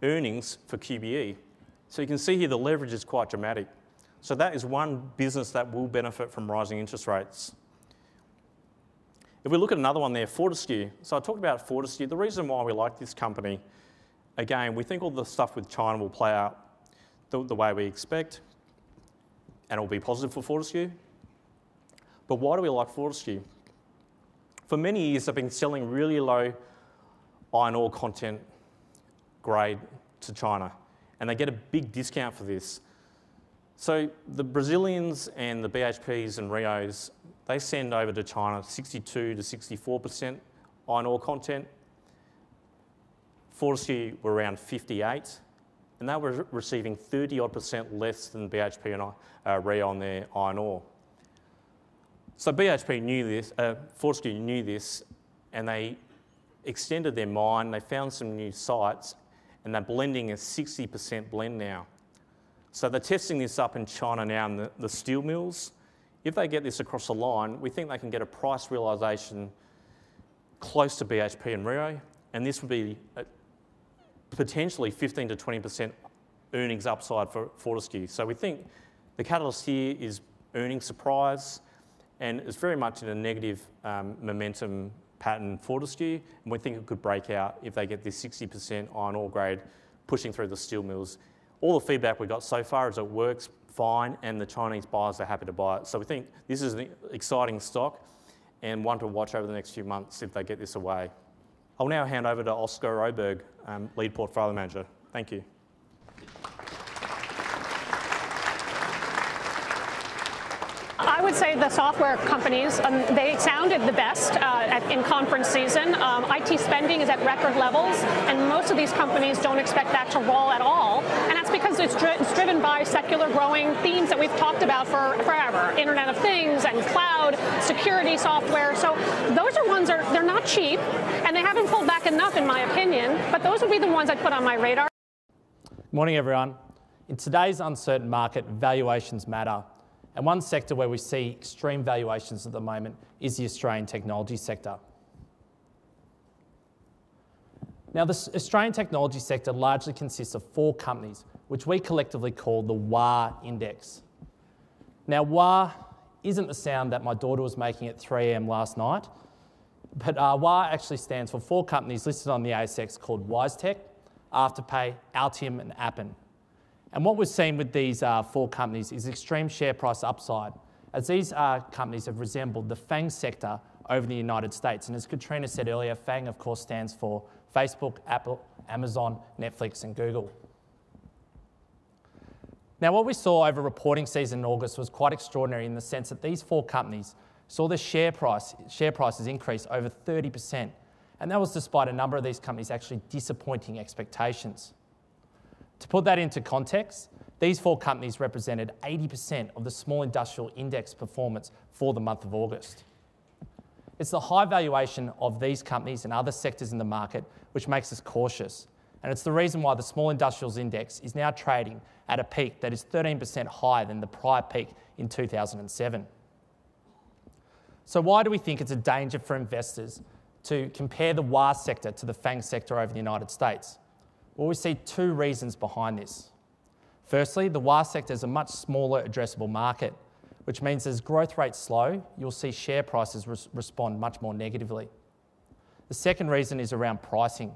earnings for QBE. So you can see here the leverage is quite dramatic. So that is one business that will benefit from rising interest rates. If we look at another one there, Fortescue. So I talked about Fortescue. The reason why we like this company, again, we think all the stuff with China will play out the way we expect, and it will be positive for Fortescue. But why do we like Fortescue? For many years, they've been selling really low iron ore content grade to China, and they get a big discount for this. So the Brazilians and the BHPs and Rios, they send over to China 62 to 64% iron ore content. Fortescue were around 58, and they were receiving 30-odd% less than BHP and Rio on their iron ore. So BHP knew this, Fortescue knew this, and they extended their mine. They found some new sites, and they're blending a 60% blend now. So they're testing this up in China now in the steel mills. If they get this across the line, we think they can get a price realisation close to BHP and Rio, and this would be potentially 15 to 20% earnings upside for Fortescue. So we think the catalyst here is earnings surprise, and it's very much in a negative momentum pattern Fortescue, and we think it could break out if they get this 60% iron ore grade pushing through the steel mills. All the feedback we got so far is it works fine, and the Chinese buyers are happy to buy it. So we think this is an exciting stock and one to watch over the next few months if they get this away. I'll now hand over to Oscar Oberg, Lead Portfolio Manager. Thank you. I would say the software companies, they sounded the best in conference season. IT spending is at record levels, and most of these companies don't expect that to roll at all. And that's because it's driven by secular growing themes that we've talked about for forever. Internet of Things and cloud, security software. So those are ones that they're not cheap, and they haven't pulled back enough in my opinion, but those would be the ones I'd put on my radar. Morning everyone. In today's uncertain market, valuations matter. And one sector where we see extreme valuations at the moment is the Australian technology sector. Now, the Australian technology sector largely consists of 4 companies, which we collectively call the WAR Index. Now, WA isn't the sound that my daughter was making at 3 a.m. last night, but WA actually stands for 4 companies listed on the ASX called WiseTech, Afterpay, Altium and Appen. And what we've seen with these 4 companies is extreme share price upside, as these companies have resembled the FANG sector over the United States. And as Katrina said earlier, FANG of course stands for Facebook, Apple, Amazon, Netflix and Google. Now, what we saw over reporting season in August was quite extraordinary in the sense that these 4 companies saw their share prices increase over 30%. And that was despite a number of these companies actually disappointing expectations. To put that into context, these 4 companies represented 80% of the small industrial index performance for the month of August. It's the high valuation of these companies and other sectors in the market which makes us cautious. And it's the reason why the small industrials index is now trading at a peak that is 13% higher than the prior peak in 2007. So why do we think it's a danger for investors to compare the WA sector to the FANG sector over the United States? Well, we see 2 reasons behind this. Firstly, the WA sector is a much smaller addressable market, which means as growth rates slow, you'll see share prices respond much more negatively. The second reason is around pricing.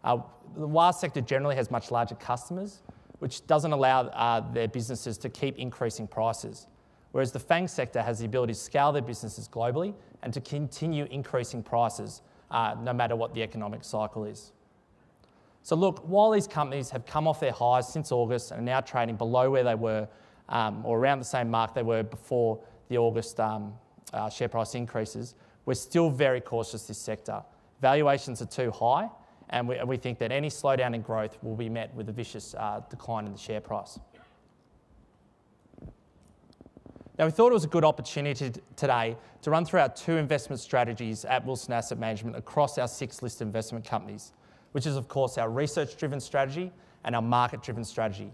The WA sector generally has much larger customers, which doesn't allow their businesses to keep increasing prices, whereas the FANG sector has the ability to scale their businesses globally and to continue increasing prices no matter what the economic cycle is. So look, while these companies have come off their highs since August and are now trading below where they were, or around the same mark they were before the August share price increases, we're still very cautious this sector. Valuations are too high, and we think that any slowdown in growth will be met with a vicious decline in the share price. Now, we thought it was a good opportunity today to run through our 2 investment strategies at Wilson Asset Management across our 6 listed investment companies, which is, of course, our research-driven strategy and our market-driven strategy.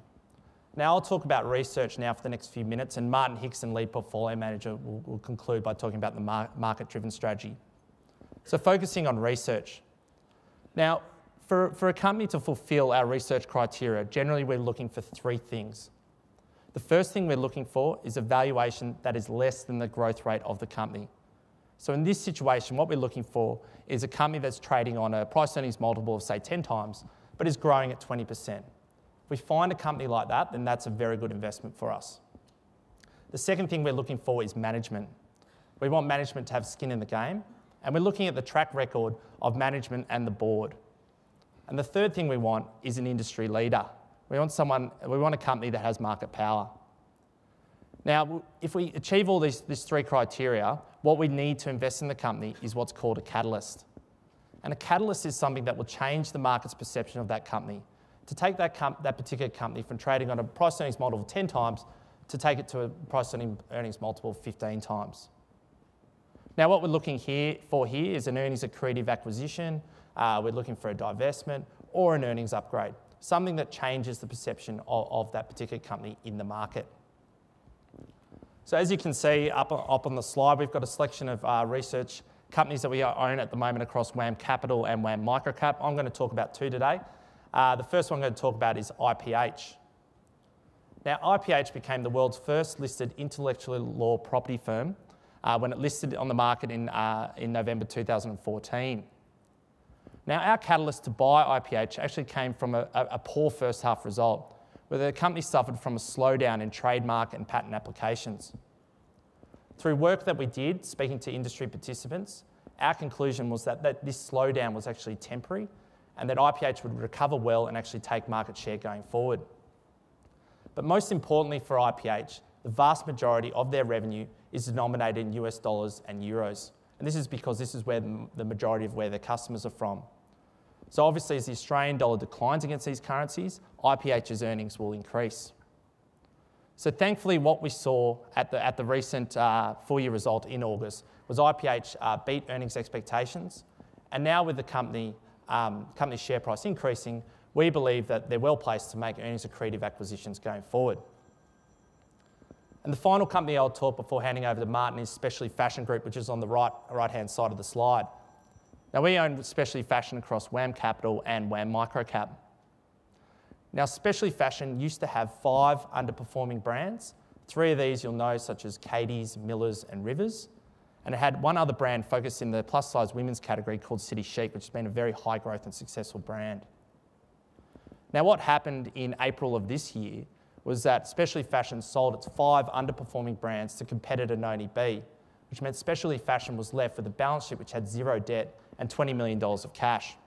Now, I'll talk about research now for the next few minutes, and Martin Hickson, Lead Portfolio Manager, will conclude by talking about the market-driven strategy. So focusing on research. Now, for a company to fulfil our research criteria, generally we're looking for 3 things. The first thing we're looking for is a valuation that is less than the growth rate of the company. So in this situation, what we're looking for is a company that's trading on a price earnings multiple of say 10 times, but is growing at 20%. If we find a company like that, then that's a very good investment for us. The second thing we're looking for is management. We want management to have skin in the game, and we're looking at the track record of management and the board. And the third thing we want is an industry leader. We want a company that has market power. Now, if we achieve all these 3 criteria, what we need to invest in the company is what's called a catalyst. And a catalyst is something that will change the market's perception of that company, to take that particular company from trading on a price earnings multiple of 10 times to take it to a price earnings multiple of 15 times. Now, what we're looking for here is an earnings accretive acquisition. We're looking for a divestment or an earnings upgrade, something that changes the perception of that particular company in the market. So as you can see up on the slide, we've got a selection of research companies that we own at the moment across WAM Capital and WAM Microcap. I'm going to talk about 2 today. The first one I'm going to talk about is IPH. Now, IPH became the world's first listed intellectual law property firm when it listed on the market in November 2014. Now, our catalyst to buy IPH actually came from a poor first half result, where the company suffered from a slowdown in trademark and patent applications. Through work that we did, speaking to industry participants, our conclusion was that this slowdown was actually temporary and that IPH would recover well and actually take market share going forward. But most importantly for IPH, the vast majority of their revenue is denominated in US dollars and euros. And this is because this is where the majority of where their customers are from. So obviously, as the Australian dollar declines against these currencies, IPH's earnings will increase. So thankfully, what we saw at the recent full year result in August was IPH beat earnings expectations. And now with the company's share price increasing, we believe that they're well placed to make earnings accretive acquisitions going forward. And the final company I'll talk before handing over to Martin is Specialty Fashion Group, which is on the right-hand side of the slide. Now, we own Specialty Fashion across WAM Capital and WAM Microcap. Now, Specialty Fashion used to have 5 underperforming brands, 3 of these you'll know, such as Katie's, Miller's and Rivers. And it had one other brand focused in the plus-size women's category called City Chic, which has been a very high growth and successful brand. Now, what happened in April of this year was that Specialty Fashion sold its 5 underperforming brands to competitor Noni B, which meant Specialty Fashion was left with a balance sheet which had 0 debt and $20 million of cash.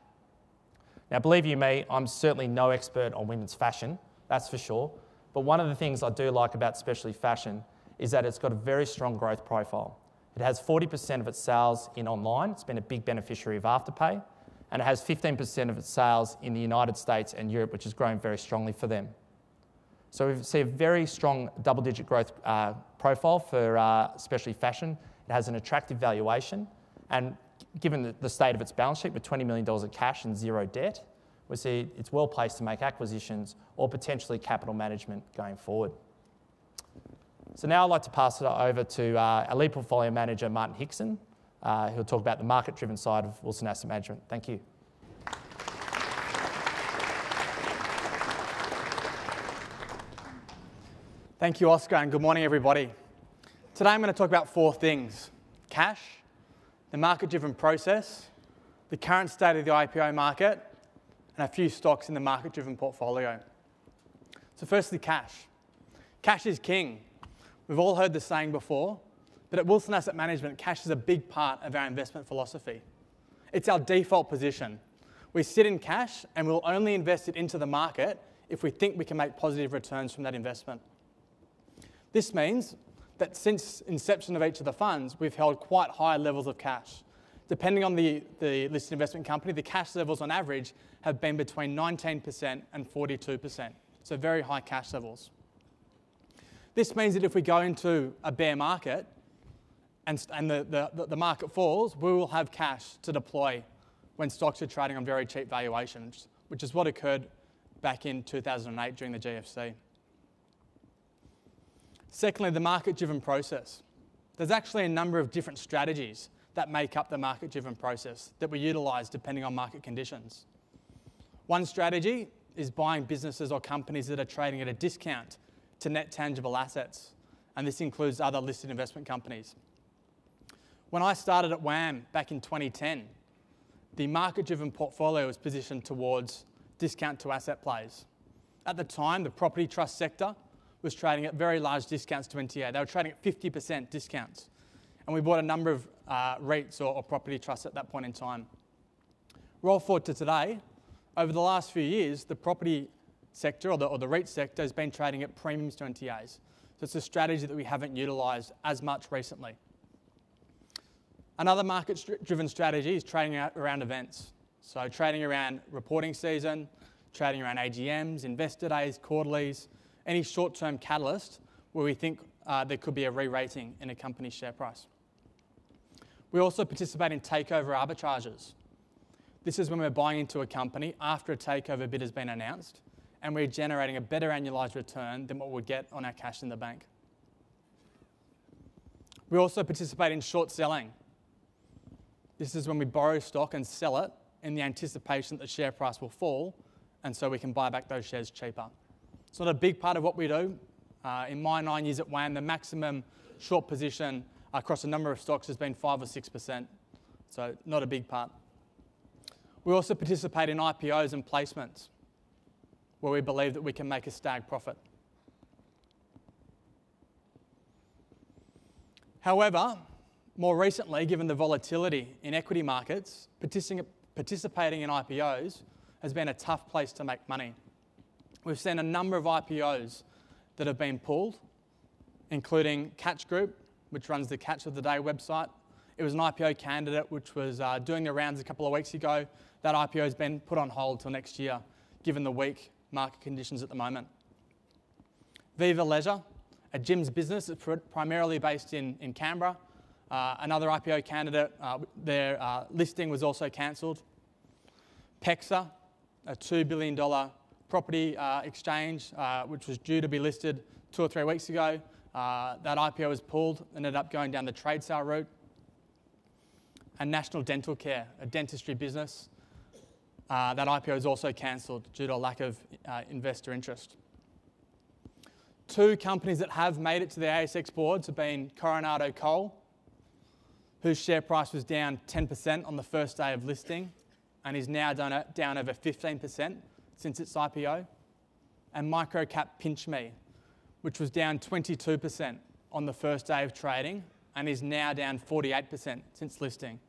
Now, believe you me, I'm certainly no expert on women's fashion, that's for sure. But one of the things I do like about Specialty Fashion is that it's got a very strong growth profile. It has 40% of its sales in online. It's been a big beneficiary of Afterpay. And it has 15% of its sales in the United States and Europe, which is growing very strongly for them. So we see a very strong double-digit growth profile for Specialty Fashion. It has an attractive valuation. And given the state of its balance sheet with $20 million of cash and 0 debt, we see it's well placed to make acquisitions or potentially capital management going forward. So now I'd like to pass it over to our lead portfolio manager, Martin Hickson, who'll talk about the market-driven side of Wilson Asset Management. Thank you. Thank you, Oscar, and good morning, everybody. Today I'm going to talk about 4 things: cash, the market-driven process, the current state of the IPO market, and a few stocks in the market-driven portfolio. So firstly, cash. Cash is king. We've all heard the saying before, but at Wilson Asset Management, cash is a big part of our investment philosophy. It's our default position. We sit in cash and we'll only invest it into the market if we think we can make positive returns from that investment. This means that since inception of each of the funds, we've held quite high levels of cash. Depending on the listed investment company, the cash levels on average have been between 19% and 42%, so very high cash levels. This means that if we go into a bear market and the market falls, we will have cash to deploy when stocks are trading on very cheap valuations, which is what occurred back in 2008 during the GFC. Secondly, the market-driven process. There's actually a number of different strategies that make up the market-driven process that we utilise depending on market conditions. One strategy is buying businesses or companies that are trading at a discount to net tangible assets, and this includes other listed investment companies. When I started at WAM back in 2010, the market-driven portfolio was positioned towards discount to asset plays. At the time, the property trust sector was trading at very large discounts to NTA. They were trading at 50% discounts, and we bought a number of REITs or property trusts at that point in time. Roll forward to today, over the last few years, the property sector or the REIT sector has been trading at premiums to NTAs. So it's a strategy that we haven't utilised as much recently. Another market-driven strategy is trading around events. So trading around reporting season, trading around AGMs, investor days, quarterlies, any short-term catalyst where we think there could be a re-rating in a company's share price. We also participate in takeover arbitrages. This is when we're buying into a company after a takeover bid has been announced, and we're generating a better annualised return than what we'd get on our cash in the bank. We also participate in short selling. This is when we borrow stock and sell it in the anticipation that the share price will fall, and so we can buy back those shares cheaper. It's not a big part of what we do. In my 9 years at WAM, the maximum short position across a number of stocks has been 5 or 6%, so not a big part. We also participate in IPOs and placements, where we believe that we can make a stag profit. However, more recently, given the volatility in equity markets, participating in IPOs has been a tough place to make money. We've seen a number of IPOs that have been pulled, including Catch Group, which runs the Catch of the Day website. It was an IPO candidate which was doing the rounds a couple of weeks ago. That IPO has been put on hold till next year, given the weak market conditions at the moment. Viva Leisure, a gyms business that's primarily based in Canberra. Another IPO candidate, their listing was also cancelled. PEXA, a $2 billion property exchange, which was due to be listed 2 or 3 weeks ago. That IPO was pulled, ended up going down the trade sale route. And National Dental Care, a dentistry business, that IPO is also cancelled due to a lack of investor interest. Two companies that have made it to the ASX boards have been Coronado Coal, whose share price was down 10% on the first day of listing and is now down over 15% since its IPO, and Microcap Pinch Me, which was down 22% on the first day of trading and is now down 48% since listing.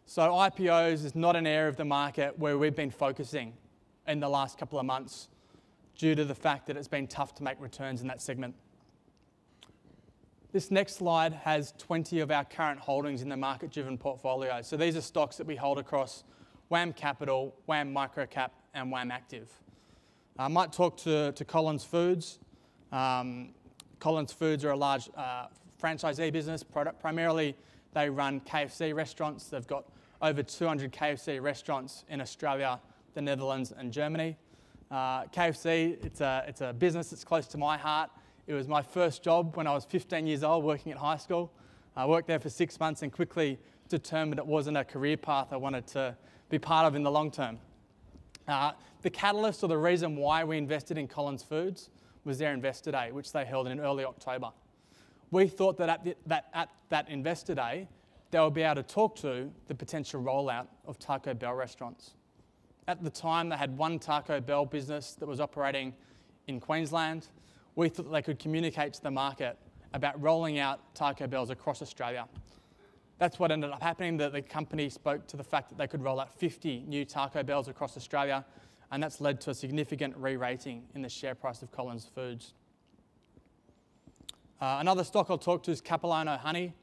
So IPOs is not an area of the market where we've been focusing in the last couple of months due to the fact that it's been tough to make returns in that segment. This next slide has 20 of our current holdings in the market-driven portfolio. So these are stocks that we hold across WAM Capital, WAM Microcap, and WAM Active. I might talk to Collins Foods. Collins Foods are a large franchisee business. Primarily, they run KFC restaurants. They've got over 200 KFC restaurants in Australia, the Netherlands, and Germany. KFC, it's a business that's close to my heart. It was my first job when I was 15 years old, working at high school. I worked there for 6 months and quickly determined it wasn't a career path I wanted to be part of in the long term. The catalyst or the reason why we invested in Collins Foods was their Investor Day, which they held in early October. We thought that at that Investor Day, they would be able to talk to the potential rollout of Taco Bell restaurants. At the time, they had one Taco Bell business that was operating in Queensland. We thought that they could communicate to the market about rolling out Taco Bells across Australia. That's what ended up happening, that the company spoke to the fact that they could roll out 50 new Taco Bells across Australia, and that's led to a significant re-rating in the share price of Collins Foods. Another stock I'll talk to is Capilano Honey,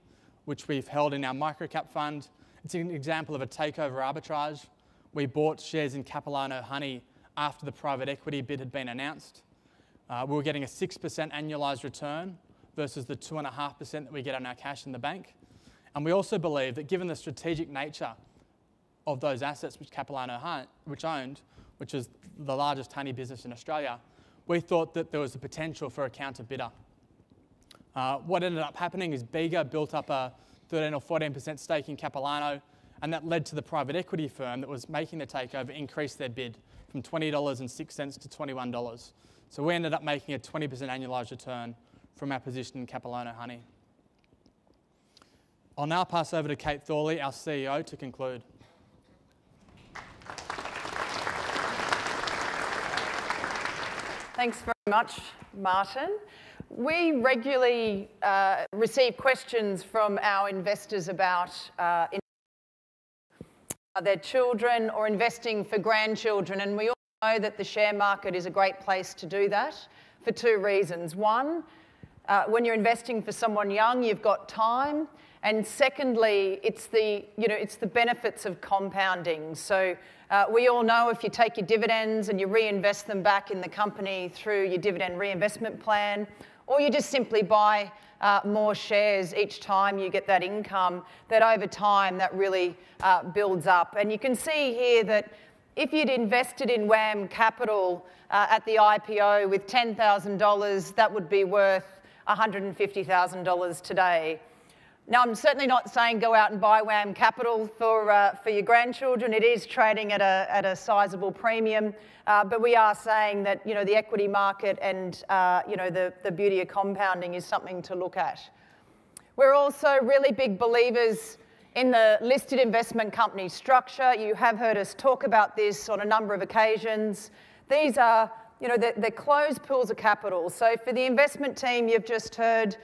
which we've held in our microcap fund. It's an example of a takeover arbitrage. We bought shares in Capilano Honey after the private equity bid had been announced. We were getting a 6% annualised return versus the 2.5% that we get on our cash in the bank. And we also believe that given the strategic nature of those assets which Capilano owned, which is the largest honey business in Australia, we thought that there was a potential for a counter bidder. What ended up happening is Bega built up a 13 or 14% stake in Capilano, and that led to the private equity firm that was making the takeover increase their bid from $20.06 to $21. So we ended up making a 20% annualised return from our position in Capilano Honey. I'll now pass over to Kate Thorley, our CEO, to conclude. Thanks very much, Martin. We regularly receive questions from our investors about their children or investing for grandchildren, and we all know that the share market is a great place to do that for two reasons. One, when you're investing for someone young, you've got time, and secondly, it's the benefits of compounding. So we all know if you take your dividends and you reinvest them back in the company through your dividend reinvestment plan, or you just simply buy more shares each time you get that income, that over time that really builds up. And you can see here that if you'd invested in WAM Capital at the IPO with $10,000, that would be worth $150,000 today. Now, I'm certainly not saying go out and buy WAM Capital for your grandchildren. It is trading at a sizable premium, but we are saying that the equity market and the beauty of compounding is something to look at. We're also really big believers in the listed investment company structure. You have heard us talk about this on a number of occasions. These are they're closed pools of capital. So for the investment team you've just heard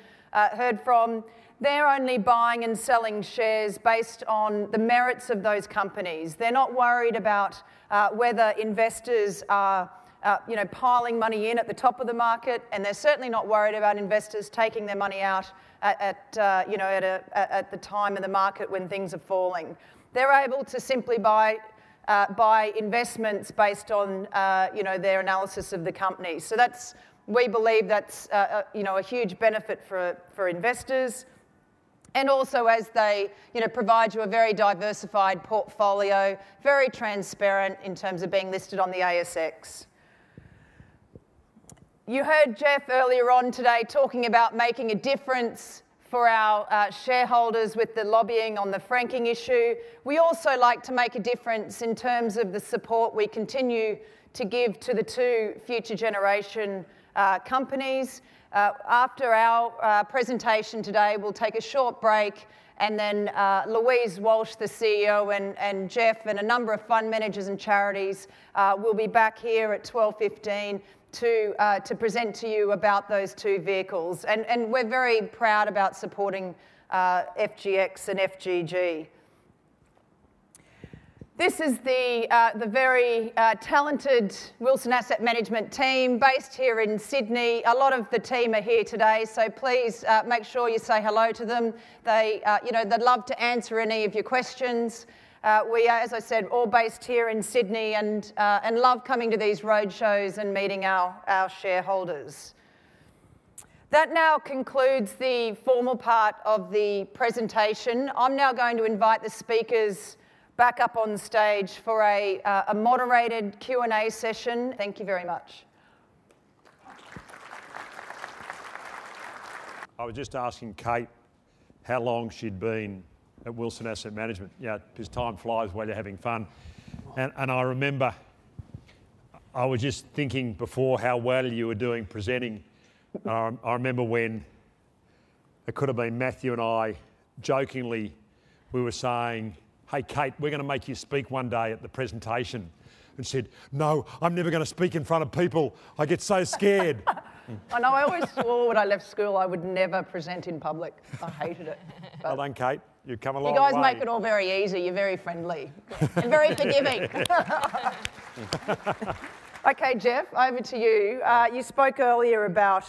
from, they're only buying and selling shares based on the merits of those companies. They're not worried about whether investors are piling money in at the top of the market, and they're certainly not worried about investors taking their money out at the time of the market when things are falling. They're able to simply buy investments based on their analysis of the company. So we believe that's a huge benefit for investors. And also as they provide you a very diversified portfolio, very transparent in terms of being listed on the ASX. You heard Jeff earlier on today talking about making a difference for our shareholders with the lobbying on the franking issue. We also like to make a difference in terms of the support we continue to give to the two future generation companies. After our presentation today, we'll take a short break, and then Louise Walsh, the CEO, and Jeff and a number of fund managers and charities will be back here at 12:15 to present to you about those two vehicles. And we're very proud about supporting FGX and FGG. This is the very talented Wilson Asset Management team based here in Sydney. A lot of the team are here today, so please make sure you say hello to them. They'd love to answer any of your questions. We are, as I said, all based here in Sydney and love coming to these roadshows and meeting our shareholders. That now concludes the formal part of the presentation. I'm now going to invite the speakers back up on stage for a moderated Q&A session. Thank you very much. I was just asking Kate how long she'd been at Wilson Asset Management, because time flies while you're having fun. And I remember, I was just thinking before how well you were doing presenting. I remember when it could have been Matthew and I jokingly, we were saying, hey, Kate, we're going to make you speak one day at the presentation. And said, no, I'm never going to speak in front of people. I get so scared. I know, I always swore when I left school I would never present in public. I hated it. Well done, Kate. You've come a long way. You guys way. make it all very easy. You're very friendly and very forgiving. Okay, Jeff, over to you. You spoke earlier about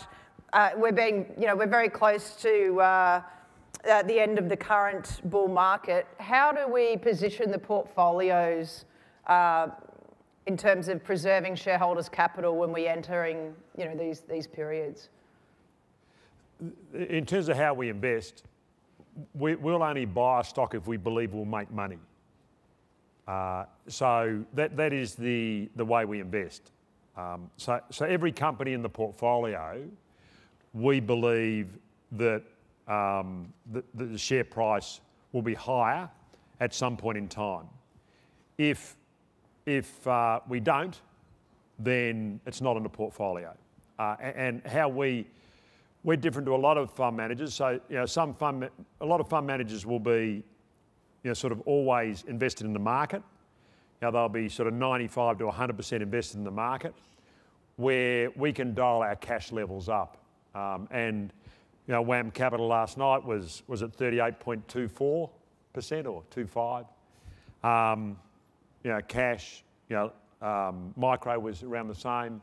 we're very close to the end of the current bull market. How do we position the portfolios in terms of preserving shareholders' capital when we're entering these periods? In terms of how we invest, we'll only buy a stock if we believe we'll make money. So that is the way we invest. So every company in the portfolio, we believe that the share price will be higher at some point in time. If we don't, then it's not in the portfolio. And how we're different to a lot of fund managers. So a lot of fund managers will be sort of always invested in the market. They'll be sort of 95 to 100% invested in the market, where we can dial our cash levels up. And WAM Capital last night was at 38.24% or 25%. Cash, micro was around the same.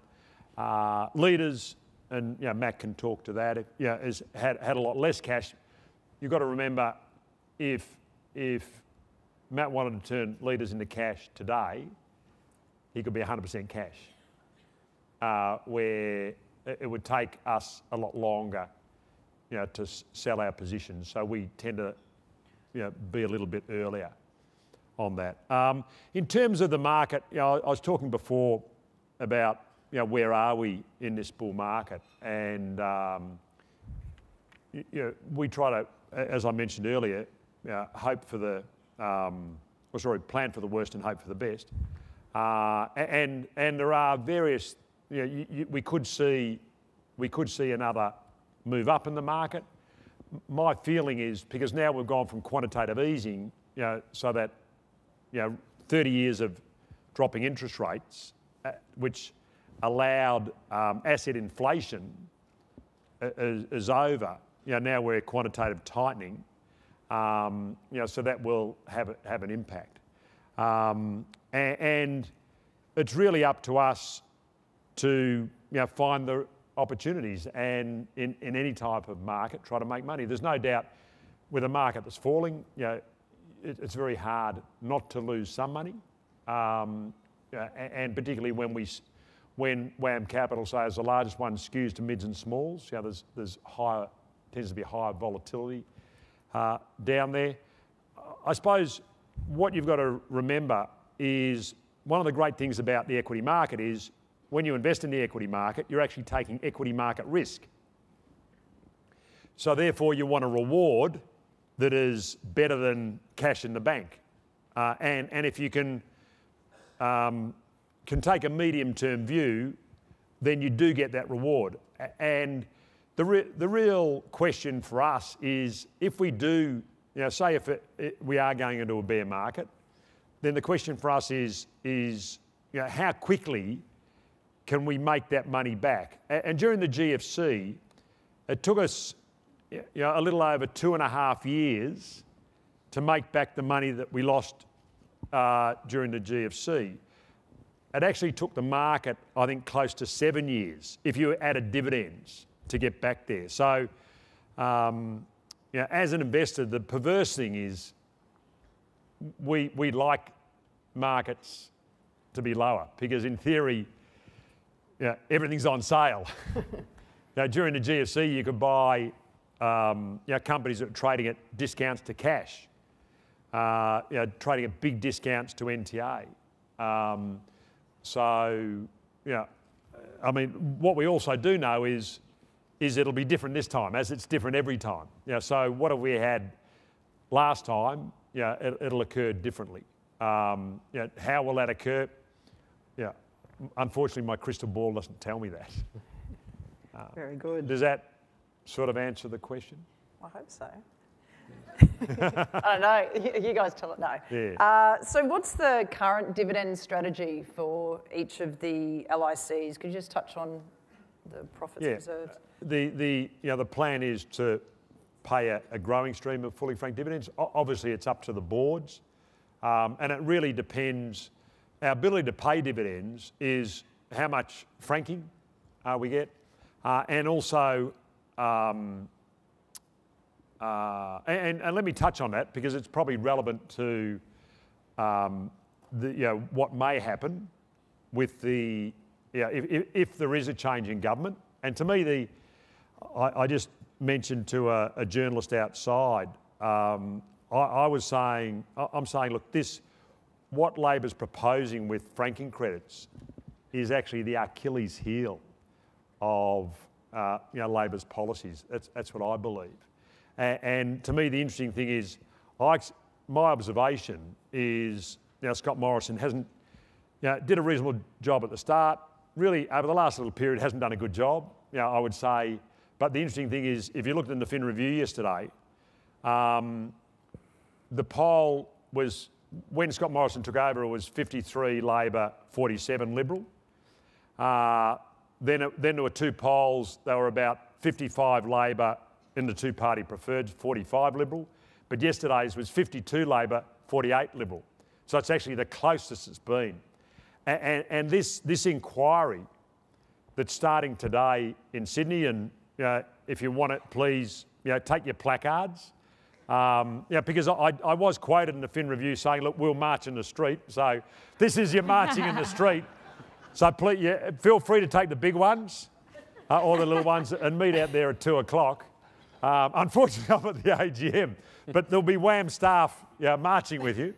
Leaders, and Matt can talk to that, has had a lot less cash. You've got to remember, if Matt wanted to turn Leaders into cash today, he could be 100% cash, where it would take us a lot longer to sell our positions. So we tend to be a little bit earlier on that. In terms of the market, I was talking before about where are we in this bull market, and we try to, as I mentioned earlier, hope for the plan for the worst and hope for the best. And there are various. We could see another move up in the market. My feeling is, because now we've gone from quantitative easing, so that 30 years of dropping interest rates, which allowed asset inflation, is over. Now we're quantitative tightening, so that will have an impact. And it's really up to us to find the opportunities, and in any type of market, try to make money. There's no doubt with a market that's falling, it's very hard not to lose some money, and particularly when WAM Capital, say, is the largest one, skews to mids and smalls. There's tends to be higher volatility down there. I suppose what you've got to remember is one of the great things about the equity market is when you invest in the equity market, you're actually taking equity market risk. So therefore, you want a reward that is better than cash in the bank. And if you can take a medium-term view, then you do get that reward. And the real question for us is, if we do, say if we are going into a bear market, then the question for us is how quickly can we make that money back? And during the GFC, it took us a little over 2.5 years to make back the money that we lost during the GFC. It actually took the market, I think, close to 7 years if you added dividends to get back there. So, as an investor, the perverse thing is we like markets to be lower because, in theory, everything's on sale. During the GFC, you could buy companies that are trading at discounts to cash, trading at big discounts to NTA. What we also do know is it'll be different this time, as it's different every time. So what have we had last time? It'll occur differently. How will that occur? Unfortunately, my crystal ball doesn't tell me that. Very good. Does that sort of answer the question? I hope so. I don't know. You guys tell it. No. Yeah. So what's the current dividend strategy for each of the LICs? Could you just touch on the profits reserves? The plan is to pay a growing stream of fully franked dividends. Obviously, it's up to the boards, and it really depends. Our ability to pay dividends is how much franking we get, and also. And let me touch on that because it's probably relevant to what may happen with if there is a change in government. And to me, I just mentioned to a journalist outside. I'm saying, look, what Labor's proposing with franking credits is actually the Achilles heel of Labor's policies. That's what I believe. And to me, the interesting thing is, my observation is, Scott Morrison did a reasonable job at the start. Really, over the last little period, hasn't done a good job, I would say. But the interesting thing is, if you looked in the Fin Review yesterday, the poll was, when Scott Morrison took over, it was 53 Labor, 47 Liberal. Then there were two polls. They were about 55 Labor in the two-party preferred, 45 Liberal. But yesterday's was 52 Labor, 48 Liberal. So it's actually the closest it's been. And this inquiry that's starting today in Sydney, and if you want it, please take your placards. Because I was quoted in the Fin Review saying, look, we'll march in the street. So this is your marching in the street. So please, feel free to take the big ones or the little ones and meet out there at 2 o'clock. Unfortunately, I'm at the AGM, but there'll be WAM staff marching with you.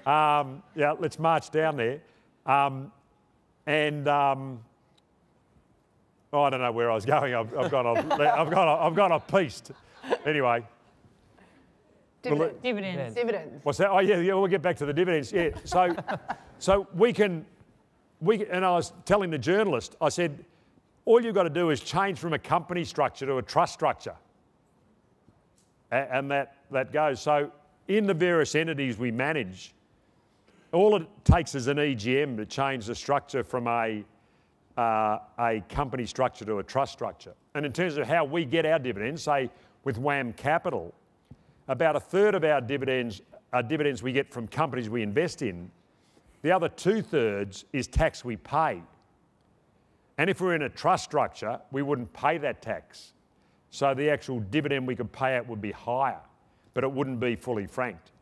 Let's march down there. I don't know where I was going. I've gone off piste. Anyway. Dividends. What's that? Oh yeah, we'll get back to the dividends. Yeah. So we can, and I was telling the journalist, I said, all you've got to do is change from a company structure to a trust structure. And that goes. So in the various entities we manage, all it takes is an EGM to change the structure from a company structure to a trust structure. And in terms of how we get our dividends, say with WAM Capital, about a third of our dividends are dividends we get from companies we invest in. The other 2/3 is tax we pay. And if we're in a trust structure, we wouldn't pay that tax. So the actual dividend we could pay out would be higher, but it wouldn't be fully franked.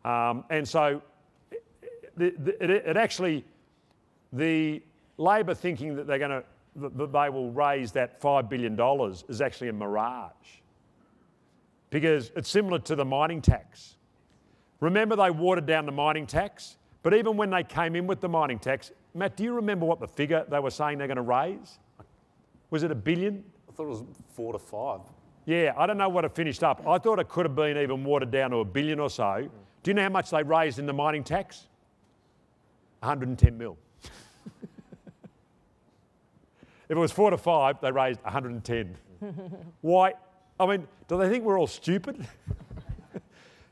And so it actually, the Labor thinking that that they will raise that $5 billion is actually a mirage, because it's similar to the mining tax. Remember, they watered down the mining tax, but even when they came in with the mining tax, Matt, do you remember what the figure they were saying they're going to raise? Was it $1 billion? I thought it was 4 to 5. Yeah, I don't know what it finished up. I thought it could have been even watered down to $1 billion or so. Do you know how much they raised in the mining tax? 110 mil. If it was 4 to 5, they raised 110. Why? I mean, do they think we're all stupid?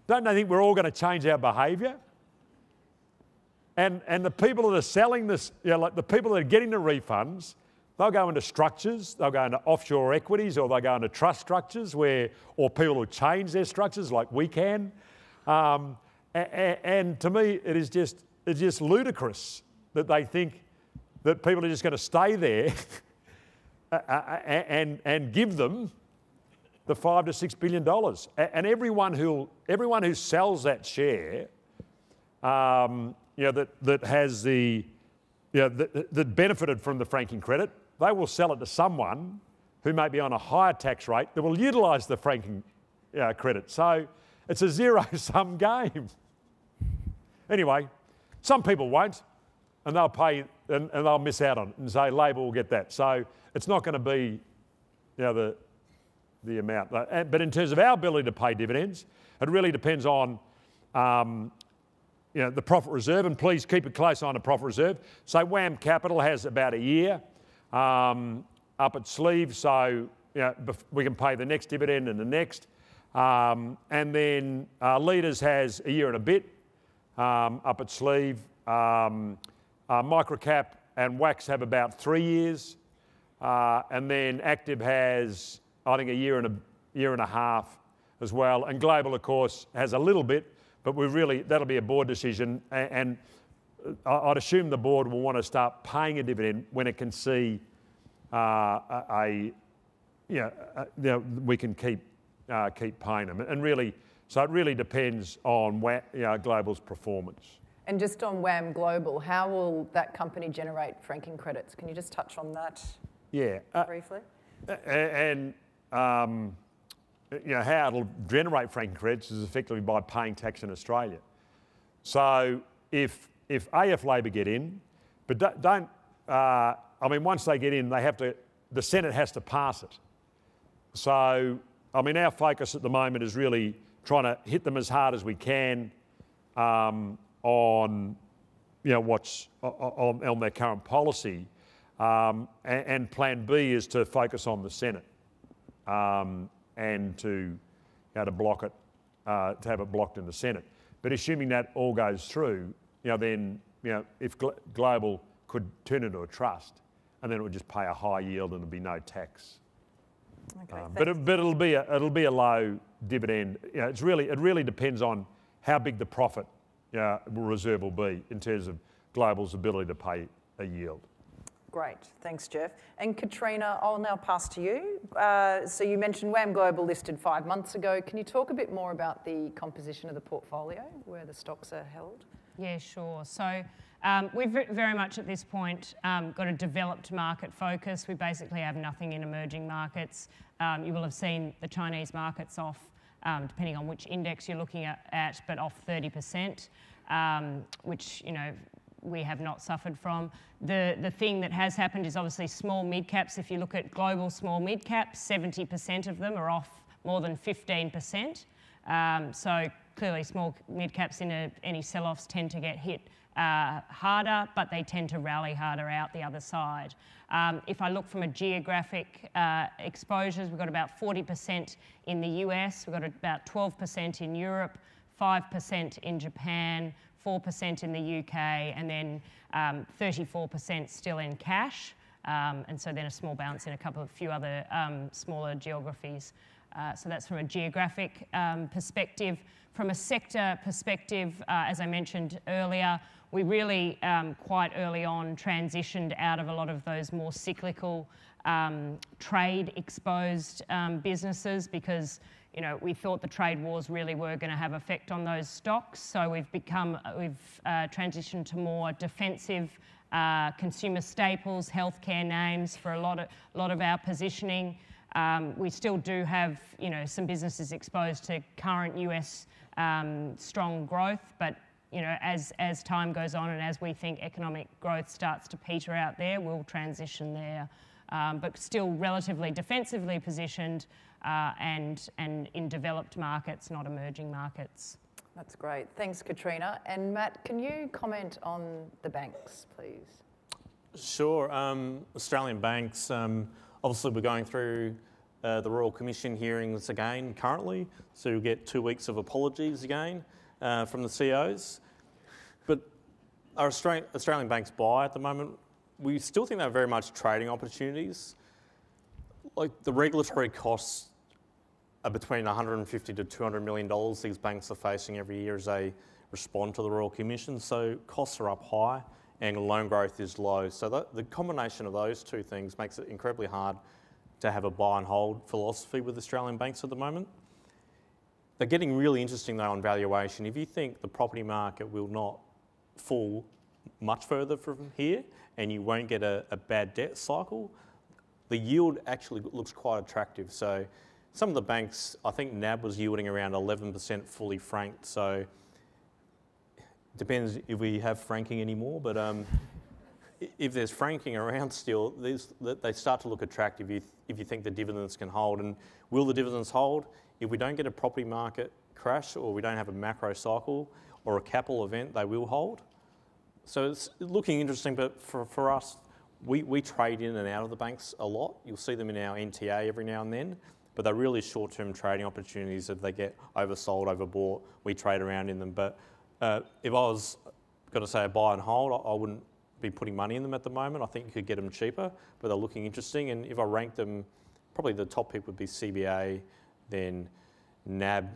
Don't they think we're all going to change our behaviour? And the people that are selling this, like the people that are getting the refunds, they'll go into structures, they'll go into offshore equities, or they'll go into trust structures or people will change their structures like we can. And to me, it's just ludicrous that they think that people are just going to stay there and give them the $5 to $6 billion. And everyone who sells that share, that has that benefited from the franking credit, they will sell it to someone who may be on a higher tax rate that will utilise the franking credit. So it's a zero-sum game. Anyway, some people won't, and they'll pay and they'll miss out on it and say Labor will get that. So it's not going to be the amount. But in terms of our ability to pay dividends, it really depends on the profit reserve, and please keep a close eye on the profit reserve. So WAM Capital has about a year up its sleeve, so we can pay the next dividend and the next. And then Leaders has a year and a bit up its sleeve. Microcap and Wax have about 3 years. And then Active has, I think, a year and a half as well. And Global, of course, has a little bit, but that'll be a board decision. And I'd assume the board will want to start paying a dividend when it can see we can keep paying them. And really, so it really depends on Global's performance. And just on WAM Global, how will that company generate franking credits? Can you just touch on that briefly? And how it'll generate franking credits is effectively by paying tax in Australia. So if Labor get in, but once they get in, the Senate has to pass it. So, our focus at the moment is really trying to hit them as hard as we can on what's on their current policy, and Plan B is to focus on the Senate and to block it, to have it blocked in the Senate. But assuming that all goes through, then if Global could turn into a trust, and then it would just pay a high yield and there'd be no tax. Okay, but it'll be a low dividend. It really depends on how big the profit reserve will be in terms of Global's ability to pay a yield. Great, thanks, Jeff. And Katrina, I'll now pass to you. So you mentioned WAM Global listed 5 months ago. Can you talk a bit more about the composition of the portfolio, where the stocks are held? Yeah, sure. So we've very much at this point got a developed market focus. We basically have nothing in emerging markets. You will have seen the Chinese markets off, depending on which index you're looking at, but off 30%, which we have not suffered from. The thing that has happened is obviously small mid-caps. If you look at global small mid-caps, 70% of them are off more than 15%. So clearly small mid-caps in any sell-offs tend to get hit harder, but they tend to rally harder out the other side. If I look from a geographic exposures, we've got about 40% in the US, we've got about 12% in Europe, 5% in Japan, 4% in the UK, and then 34% still in cash. And so then a small bounce in a few other smaller geographies. So that's from a geographic perspective. From a sector perspective, as I mentioned earlier, we really quite early on transitioned out of a lot of those more cyclical trade-exposed businesses because we thought the trade wars really were going to have effect on those stocks. So we've transitioned to more defensive consumer staples, healthcare names for a lot of our positioning. We still do have some businesses exposed to current US strong growth, but as time goes on and as we think economic growth starts to peter out there, we'll transition there. But still relatively defensively positioned and in developed markets, not emerging markets. That's great. Thanks, Katrina. And Matt, can you comment on the banks, please? Sure. Australian banks, obviously we're going through the Royal Commission hearings again currently, so you'll get 2 weeks of apologies again from the CEOs. But our Australian banks buy at the moment, we still think they're very much trading opportunities. Like the regulatory costs are between $150 to $200 million these banks are facing every year as they respond to the Royal Commission, so costs are up high and loan growth is low. So the combination of those two things makes it incredibly hard to have a buy and hold philosophy with Australian banks at the moment. They're getting really interesting though on valuation. If you think the property market will not fall much further from here and you won't get a bad debt cycle, the yield actually looks quite attractive. So some of the banks, I think NAB was yielding around 11% fully franked. So depends if we have franking anymore, but if there's franking around still, they start to look attractive if you think the dividends can hold. And will the dividends hold? If we don't get a property market crash or we don't have a macro cycle or a capital event, they will hold. So it's looking interesting, but for us, we trade in and out of the banks a lot. You'll see them in our NTA every now and then, but they're really short-term trading opportunities. If they get oversold, overbought, we trade around in them. But if I was going to say a buy and hold, I wouldn't be putting money in them at the moment. I think you could get them cheaper, but they're looking interesting. And if I rank them, probably the top pick would be CBA, then NAB,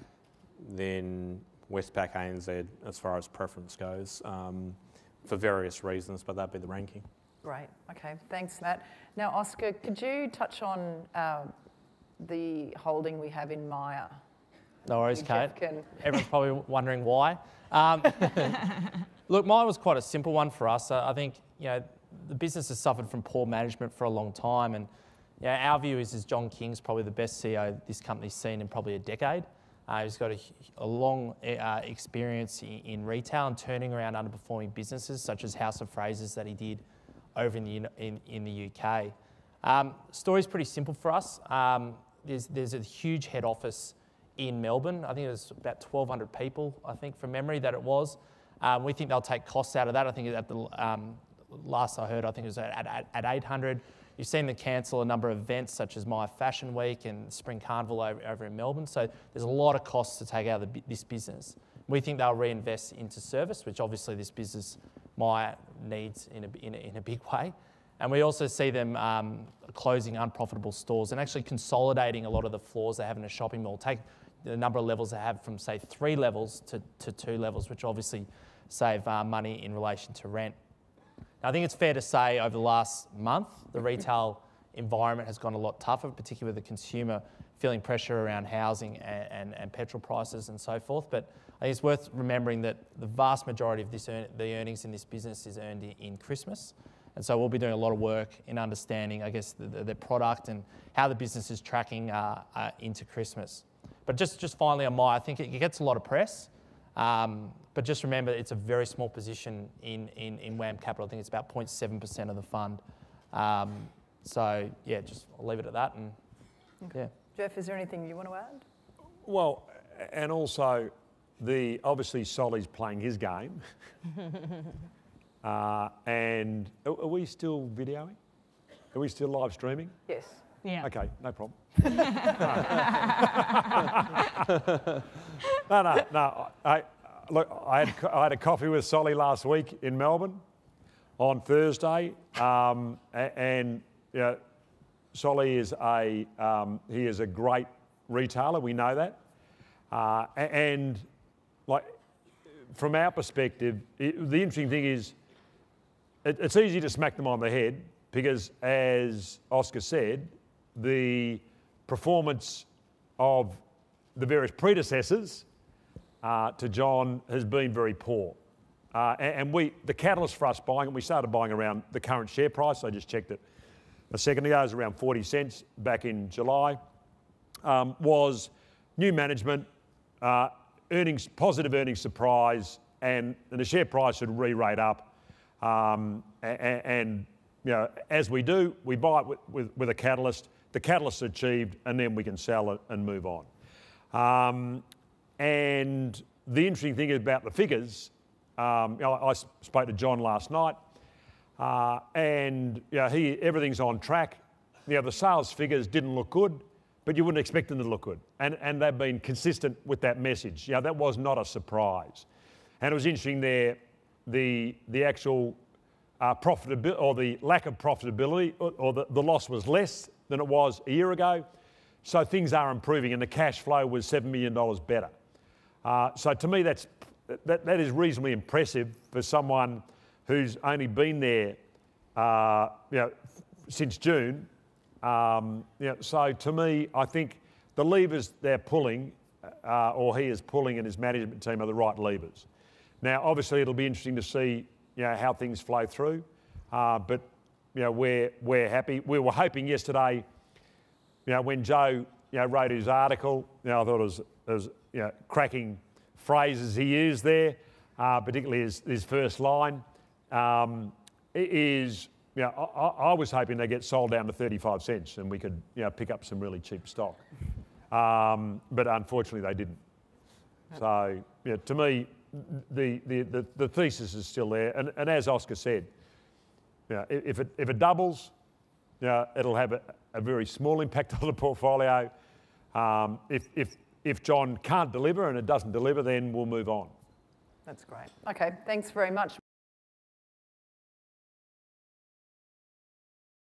then Westpac ANZ as far as preference goes, for various reasons, but that'd be the ranking. Great. Okay. Thanks, Matt. Now, Oscar, could you touch on the holding we have in Myer? No worries, Kate. Can... Everyone's probably wondering why. Look, Myer was quite a simple one for us. I think the business has suffered from poor management for a long time, and our view is John King's probably the best CEO this company's seen in probably a decade. He's got a long experience in retail and turning around underperforming businesses such as House of Frasers that he did over in the UK. Story's pretty simple for us. There's a huge head office in Melbourne. I think there's about 1,200 people, I think, from memory that it was. We think they'll take costs out of that. I think at the last I heard, I think it was at 800. You've seen them cancel a number of events such as Myer Fashion Week and Spring Carnival over in Melbourne. So there's a lot of costs to take out of this business. We think they'll reinvest into service, which obviously this business, Myer, needs in a big way. And we also see them closing unprofitable stores and actually consolidating a lot of the floors they have in a shopping mall. Take the number of levels they have from, say, 3 levels to 2 levels, which obviously save money in relation to rent. Now, I think it's fair to say over the last month, the retail environment has gone a lot tougher, particularly with the consumer feeling pressure around housing and petrol prices and so forth. But I think it's worth remembering that the vast majority of the earnings in this business is earned in Christmas. And so we'll be doing a lot of work in understanding, I guess, the product and how the business is tracking into Christmas. But just finally on Myer, I think it gets a lot of press. But just remember, it's a very small position in WAM Capital. I think it's about 0.7% of the fund. So, yeah, I'll leave it at that. And okay. Yeah. Jeff, is there anything you want to add? Well, and also, obviously Solly's playing his game. And are we still videoing? Are we still live streaming? Yes. Yeah. Okay, no problem. No. I had a coffee with Solly last week in Melbourne on Thursday, and Solly is a great retailer. We know that, and from our perspective, the interesting thing is it's easy to smack them on the head because, as Oscar said, the performance of the various predecessors to John has been very poor. And the catalyst for us buying it, we started buying around the current share price. I just checked it a second ago. It was around 40 cents back in July. Was new management, positive earnings surprise, and the share price should re-rate up. And as we do, we buy it with a catalyst. The catalyst's achieved, and then we can sell it and move on. And the interesting thing about the figures, I spoke to John last night. and everything's on track. The sales figures didn't look good, but you wouldn't expect them to look good. And they've been consistent with that message. That was not a surprise. And it was interesting there, the actual profitability, or the lack of profitability, or the loss was less than it was a year ago. So things are improving, and the cash flow was $7 million better. So to me, that is reasonably impressive for someone who's only been there, since June. So to me, I think the levers they're pulling, or he is pulling, and his management team are the right levers. Now, obviously, it'll be interesting to see, how things flow through. But we're happy. We were hoping yesterday, when Joe wrote his article, I thought it was cracking phrases he used there, particularly his first line. I was hoping they get sold down to 35 cents and we could pick up some really cheap stock. But unfortunately they didn't. So to me, the thesis is still there. And as Oscar said, if it doubles, it'll have a very small impact on the portfolio. If John can't deliver and it doesn't deliver, then we'll move on. That's great. Okay, thanks very much.